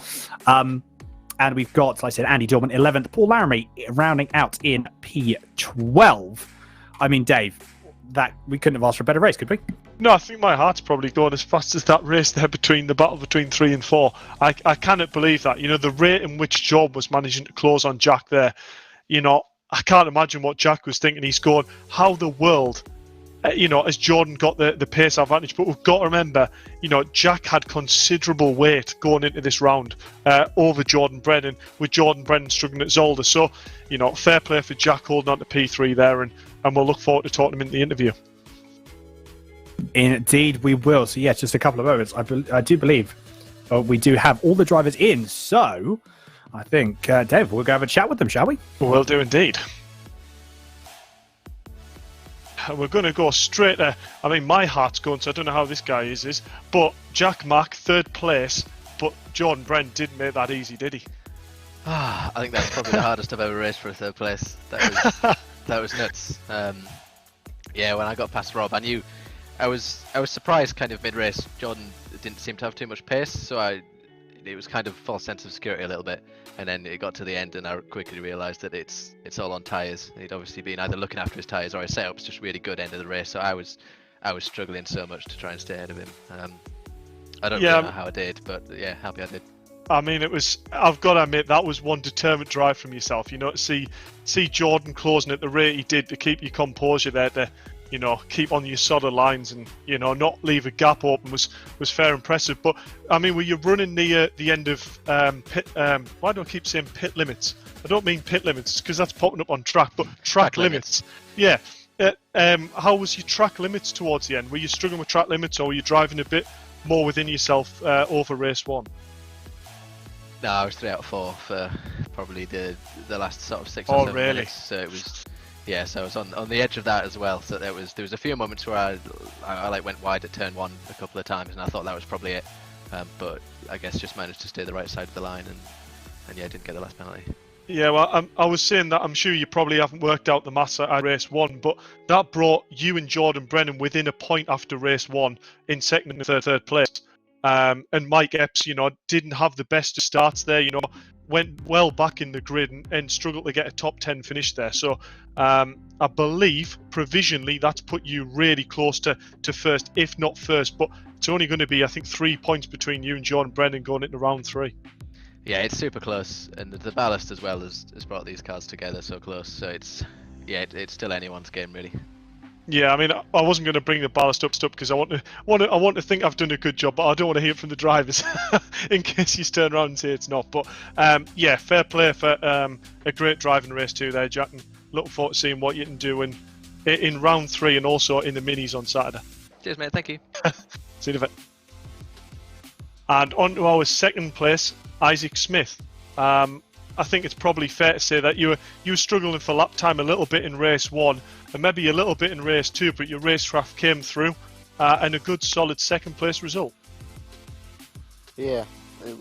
And we've got, like I said, Andy Dorman, 11th. Paul Laramie rounding out in P12. I mean, Dave, that we couldn't have asked for a better race, could we? No, I think my heart's probably going as fast as that race there between the battle between 3 and 4. I cannot believe that. You know, the rate in which Job was managing to close on Jack there, you know, I can't imagine what Jack was thinking. He's going, how the world, you know, as Jordan got the pace advantage. But we've got to remember, you know, Jack had considerable weight going into this round over Jordan Brennan, with Jordan Brennan struggling at Zolder. So, you know, fair play for Jack holding on to P3 there, and we'll look forward to talking to him in the interview. Indeed, we will. So, yes, just a couple of moments. I do believe we do have all the drivers in. So, I think, Dave, we'll go have a chat with them, shall we? We'll do indeed. we're going to go straight to, I mean, my heart's going, so I don't know how this guy is, but Jack Mack, 3rd place, but Jordan Brent didn't make that easy, did he? I think that's probably the hardest I've ever raced for a 3rd place. That was nuts. Yeah, when I got past Rob, I was surprised kind of mid-race. Jordan didn't seem to have too much pace, so it was kind of false sense of security a little bit. And then it got to the end, and I quickly realised that it's all on tyres. He'd obviously been either looking after his tyres or his setup's just really good end of the race. So I was struggling so much to try and stay ahead of him. I don't really know how I did, but yeah, happy I did. I mean, I've got to admit, that was one determined drive from yourself. You know, to see Jordan closing at the rate he did, to keep your composure there, to, you know, keep on your solid lines and, you know, not leave a gap open was fair impressive. But I mean, were you running the end of pit? Why do I keep saying pit limits? I don't mean pit limits because that's popping up on track, but track limits. Yeah. How was your track limits towards the end? Were you struggling with track limits, or were you driving a bit more within yourself over race 1? No, I was 3 out of 4 for probably the last sort of 6 or 7 really? minutes. So it was, yeah. So I was on the edge of that as well. So there was a few moments where I like went wide at turn 1 a couple of times, and I thought that was probably it. But I guess just managed to stay the right side of the line, and yeah, didn't get the last penalty. Yeah, well, I was saying that I'm sure you probably haven't worked out the maths at race 1, but that brought you and Jordan Brennan within a point after race 1 in 2nd and 3rd place. And Mike Epps, you know, didn't have the best of starts there, you know, went well back in the grid and struggled to get a top 10 finish there. So I believe provisionally that's put you really close to first, if not first, but it's only going to be, I think, 3 points between you and Jordan Brennan going into round 3. Yeah, it's super close, and the ballast as well has brought these cars together so close. So it's still anyone's game really. Yeah, I mean, I wasn't going to bring the ballast up because I want to think I've done a good job, but I don't want to hear it from the drivers in case you turn around and say it's not. But yeah, fair play for a great driving race too there, Jack. And looking forward to seeing what you can do in round 3 and also in the minis on Saturday. Cheers, mate. Thank you. See you in a bit. And on to our 2nd place, Isaac Smith. I think it's probably fair to say that you were struggling for lap time a little bit in race 1 and maybe a little bit in race 2, but your racecraft came through and a good solid 2nd place result. Yeah, it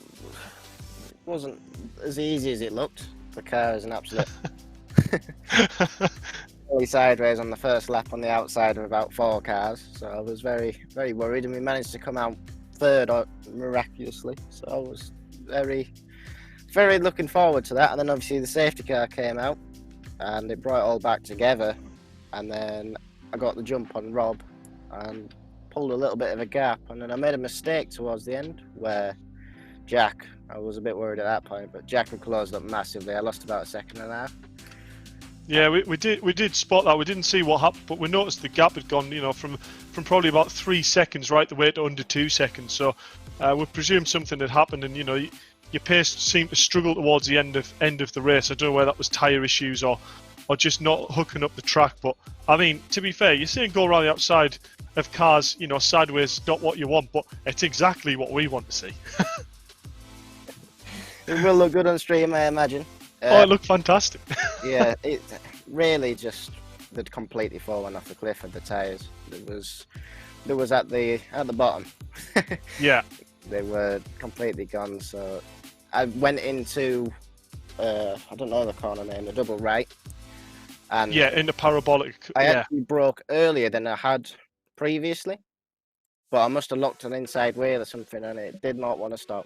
wasn't as easy as it looked. The car is an absolute really sideways on the first lap on the outside of about 4 cars, so I was very, very worried, and we managed to come out 3rd miraculously, so I was very looking forward to that. And then obviously the safety car came out and it brought it all back together, and then I got the jump on Rob and pulled a little bit of a gap, and then I made a mistake towards the end where Jack, I was a bit worried at that point, but Jack had closed up massively. I lost about 1.5 seconds. Yeah, we did spot that. We didn't see what happened, but we noticed the gap had gone, you know, from probably about 3 seconds right the way to under 2 seconds. So we presumed something had happened, and you know, your pace seemed to struggle towards the end of the race. I don't know whether that was tyre issues or just not hooking up the track. But I mean, to be fair, you're seeing go around the outside of cars, you know, sideways, not what you want, but it's exactly what we want to see. It will look good on stream, I imagine. Oh, it looked fantastic. Yeah, it really just they'd completely fallen off the cliff of the tyres. There was at the bottom. Yeah. They were completely gone. So I went into I don't know the corner name, the double right. And yeah, in the parabolic. I actually broke earlier than I had previously, but I must have locked an inside wheel or something, and it did not want to stop.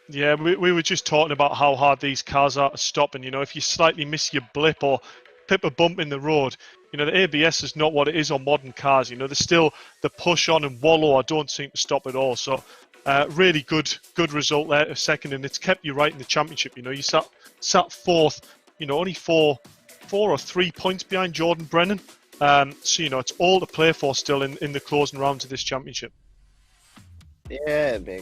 Yeah, we were just talking about how hard these cars are to stop, and you know, if you slightly miss your blip or pip a bump in the road, you know, the ABS is not what it is on modern cars. You know, there's still the push on and wallow. I don't seem to stop at all. So really good result there, 2nd, and it's kept you right in the championship. You know, you sat 4th. You know, only 4 or 3 points behind Jordan Brennan. So you know, it's all to play for still in the closing rounds of this championship. Yeah, it'd be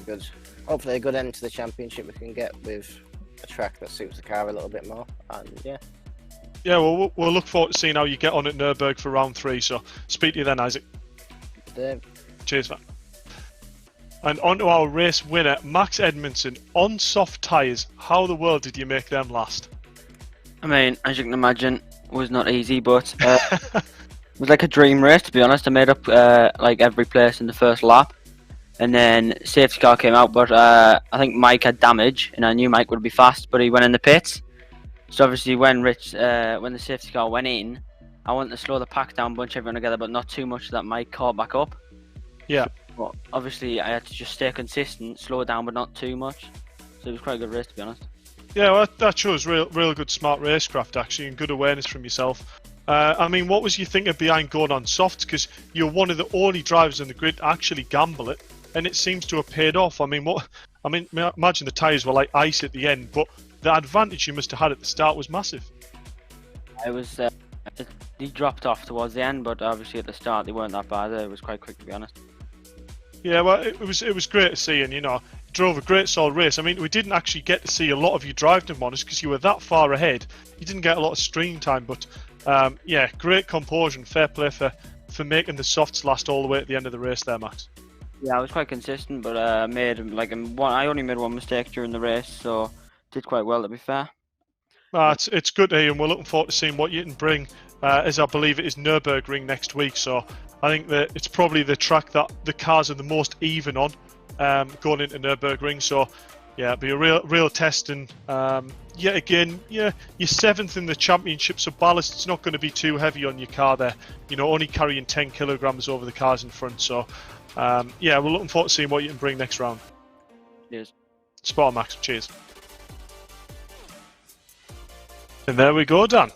hopefully a good end to the championship we can get with a track that suits the car a little bit more. And yeah. Yeah, well, we'll look forward to seeing how you get on at Nürburgring for round 3. So speak to you then, Isaac. Dave. Cheers, man. And on to our race winner, Max Edmondson, on soft tyres. How the world did you make them last? I mean, as you can imagine, it was not easy, but It was like a dream race, to be honest. I made up like every place in the first lap, and then safety car came out. But I think Mike had damage, and I knew Mike would be fast, but he went in the pits. So obviously, when the safety car went in, I wanted to slow the pack down, bunch everyone together, but not too much so that Mike caught back up. Yeah. But obviously, I had to just stay consistent, slow it down, but not too much. So it was quite a good race, to be honest. Yeah, well, that shows real good smart racecraft actually, and good awareness from yourself. I mean, what was you thinking behind going on softs? Because you're one of the only drivers in the grid to actually gamble it, and it seems to have paid off. I mean, imagine the tyres were like ice at the end, but the advantage you must have had at the start was massive. It was. They dropped off towards the end, but obviously at the start they weren't that bad. It was quite quick, to be honest. Yeah, well, it was great to see, and drove a great solid race. I mean, we didn't actually get to see a lot of you drive, to be honest, because you were that far ahead. You didn't get a lot of stream time, but yeah, great composure and fair play for making the softs last all the way at the end of the race there, Max. Yeah, I was quite consistent, but I only made one mistake during the race, so did quite well, to be fair. It's good to hear, and we're looking forward to seeing what you can bring, as I believe it is Nürburgring next week. So I think that it's probably the track that the cars are the most even on, going into Nürburgring. So yeah, it'll be a real test, and yet again, you're 7th in the championship, so ballast it's not going to be too heavy on your car there. Only carrying 10 kilograms over the cars in front. So yeah, we're looking forward to seeing what you can bring next round. Cheers. Spot on, Max. Cheers. And there we go, Dan.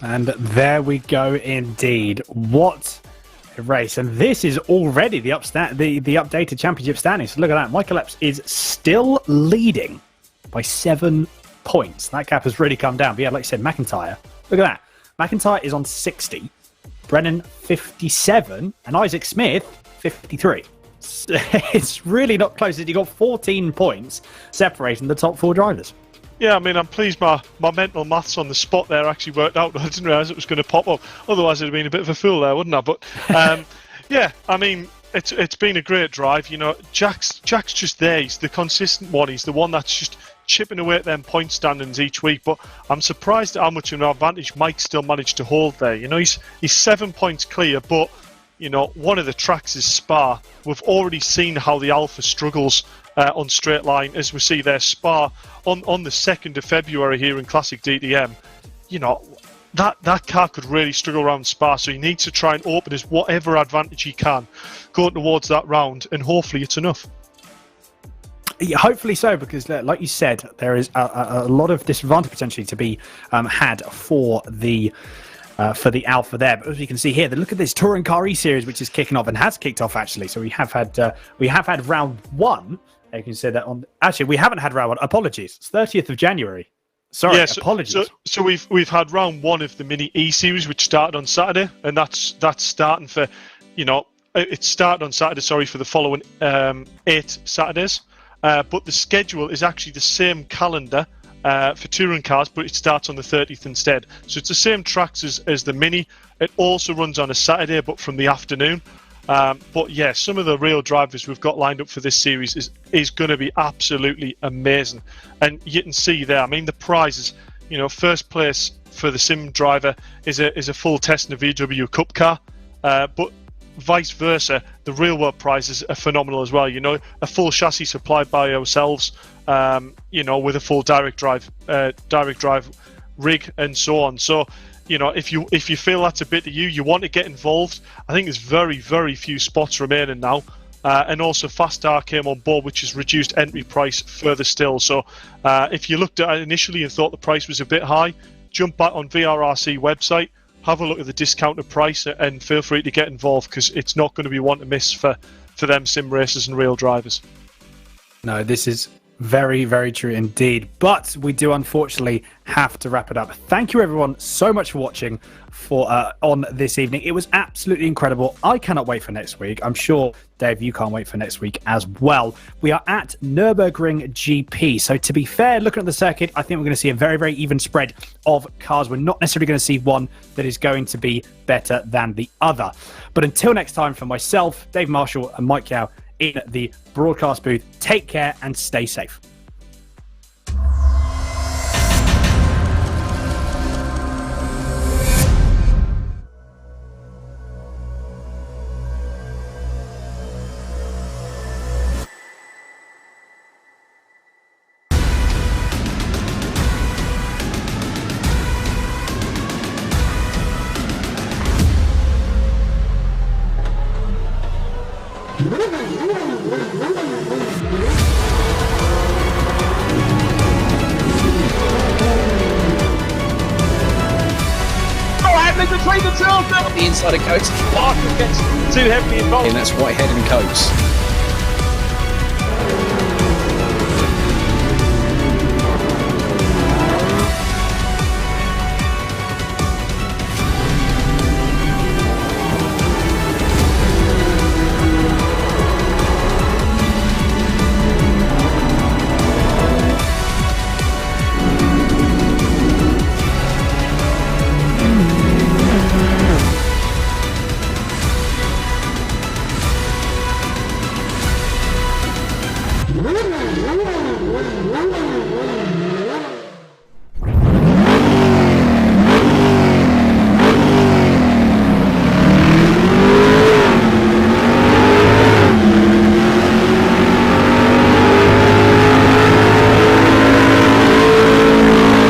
And there we go indeed. What a race. And this is already the updated championship standings. So look at that. Michael Epps is still leading by 7 points. That gap has really come down. But yeah, like I said, McIntyre. Look at that. McIntyre is on 60. Brennan, 57. And Isaac Smith, 53. It's really not close. You got 14 points separating the top 4 drivers. Yeah, I mean, I'm pleased my mental maths on the spot there actually worked out. I didn't realise it was going to pop up. Otherwise, I'd have been a bit of a fool there, wouldn't I? But yeah, I mean, it's been a great drive. Jack's just there. He's the consistent one. He's the one that's just chipping away at them point standings each week. But I'm surprised at how much of an advantage Mike still managed to hold there. He's 7 points clear, but one of the tracks is Spa. We've already seen how the Alpha struggles on straight line, as we see there. Spa on the 2nd of February here in Classic DTM. That car could really struggle around Spa, so he needs to try and open his whatever advantage he can going towards that round, and hopefully it's enough. Yeah, hopefully so, because like you said, there is a lot of disadvantage potentially to be had for the Alpha there. But as you can see here, look at this Touring Car E Series, which is kicking off and has kicked off actually. So we have had round 1. You can say that actually we haven't had round 1. Apologies. It's 30th of January. Sorry, yeah, apologies. So we've had round 1 of the mini E Series, which started on Saturday, and that's starting for it started on Saturday. Sorry, for the following 8 Saturdays. But the schedule is actually the same calendar for touring cars, but it starts on the 30th instead. So it's the same tracks as the Mini. It also runs on a Saturday, but from the afternoon. But yeah, some of the real drivers we've got lined up for this series is going to be absolutely amazing. And you can see there, I mean, the prizes, first place for the sim driver is a full test in a VW Cup car. But vice versa, the real world prizes are phenomenal as well. A full chassis supplied by ourselves, with a full direct drive rig and so on. So, if you feel that's a bit of you want to get involved, I think there's very, very few spots remaining now. And also Fastar came on board, which has reduced entry price further still. So if you looked at it initially and thought the price was a bit high, jump back on VRRC website, have a look at the discounted price, and feel free to get involved, because it's not going to be one to miss for them sim racers and real drivers. No, this is very, very true indeed. But we do unfortunately have to wrap it up. Thank you everyone so much for watching on this evening. It was absolutely incredible. I cannot wait for next week. I'm sure, Dave, you can't wait for next week as well. We are at Nürburgring GP. So to be fair, looking at the circuit, I think we're going to see a very, very even spread of cars. We're not necessarily going to see one that is going to be better than the other. But until next time, for myself, Dave Marshall and Mike Yao in the broadcast booth, take care and stay safe. between the two of them. The inside of Coates. Parker gets too heavily involved. And that's Whitehead and Coates.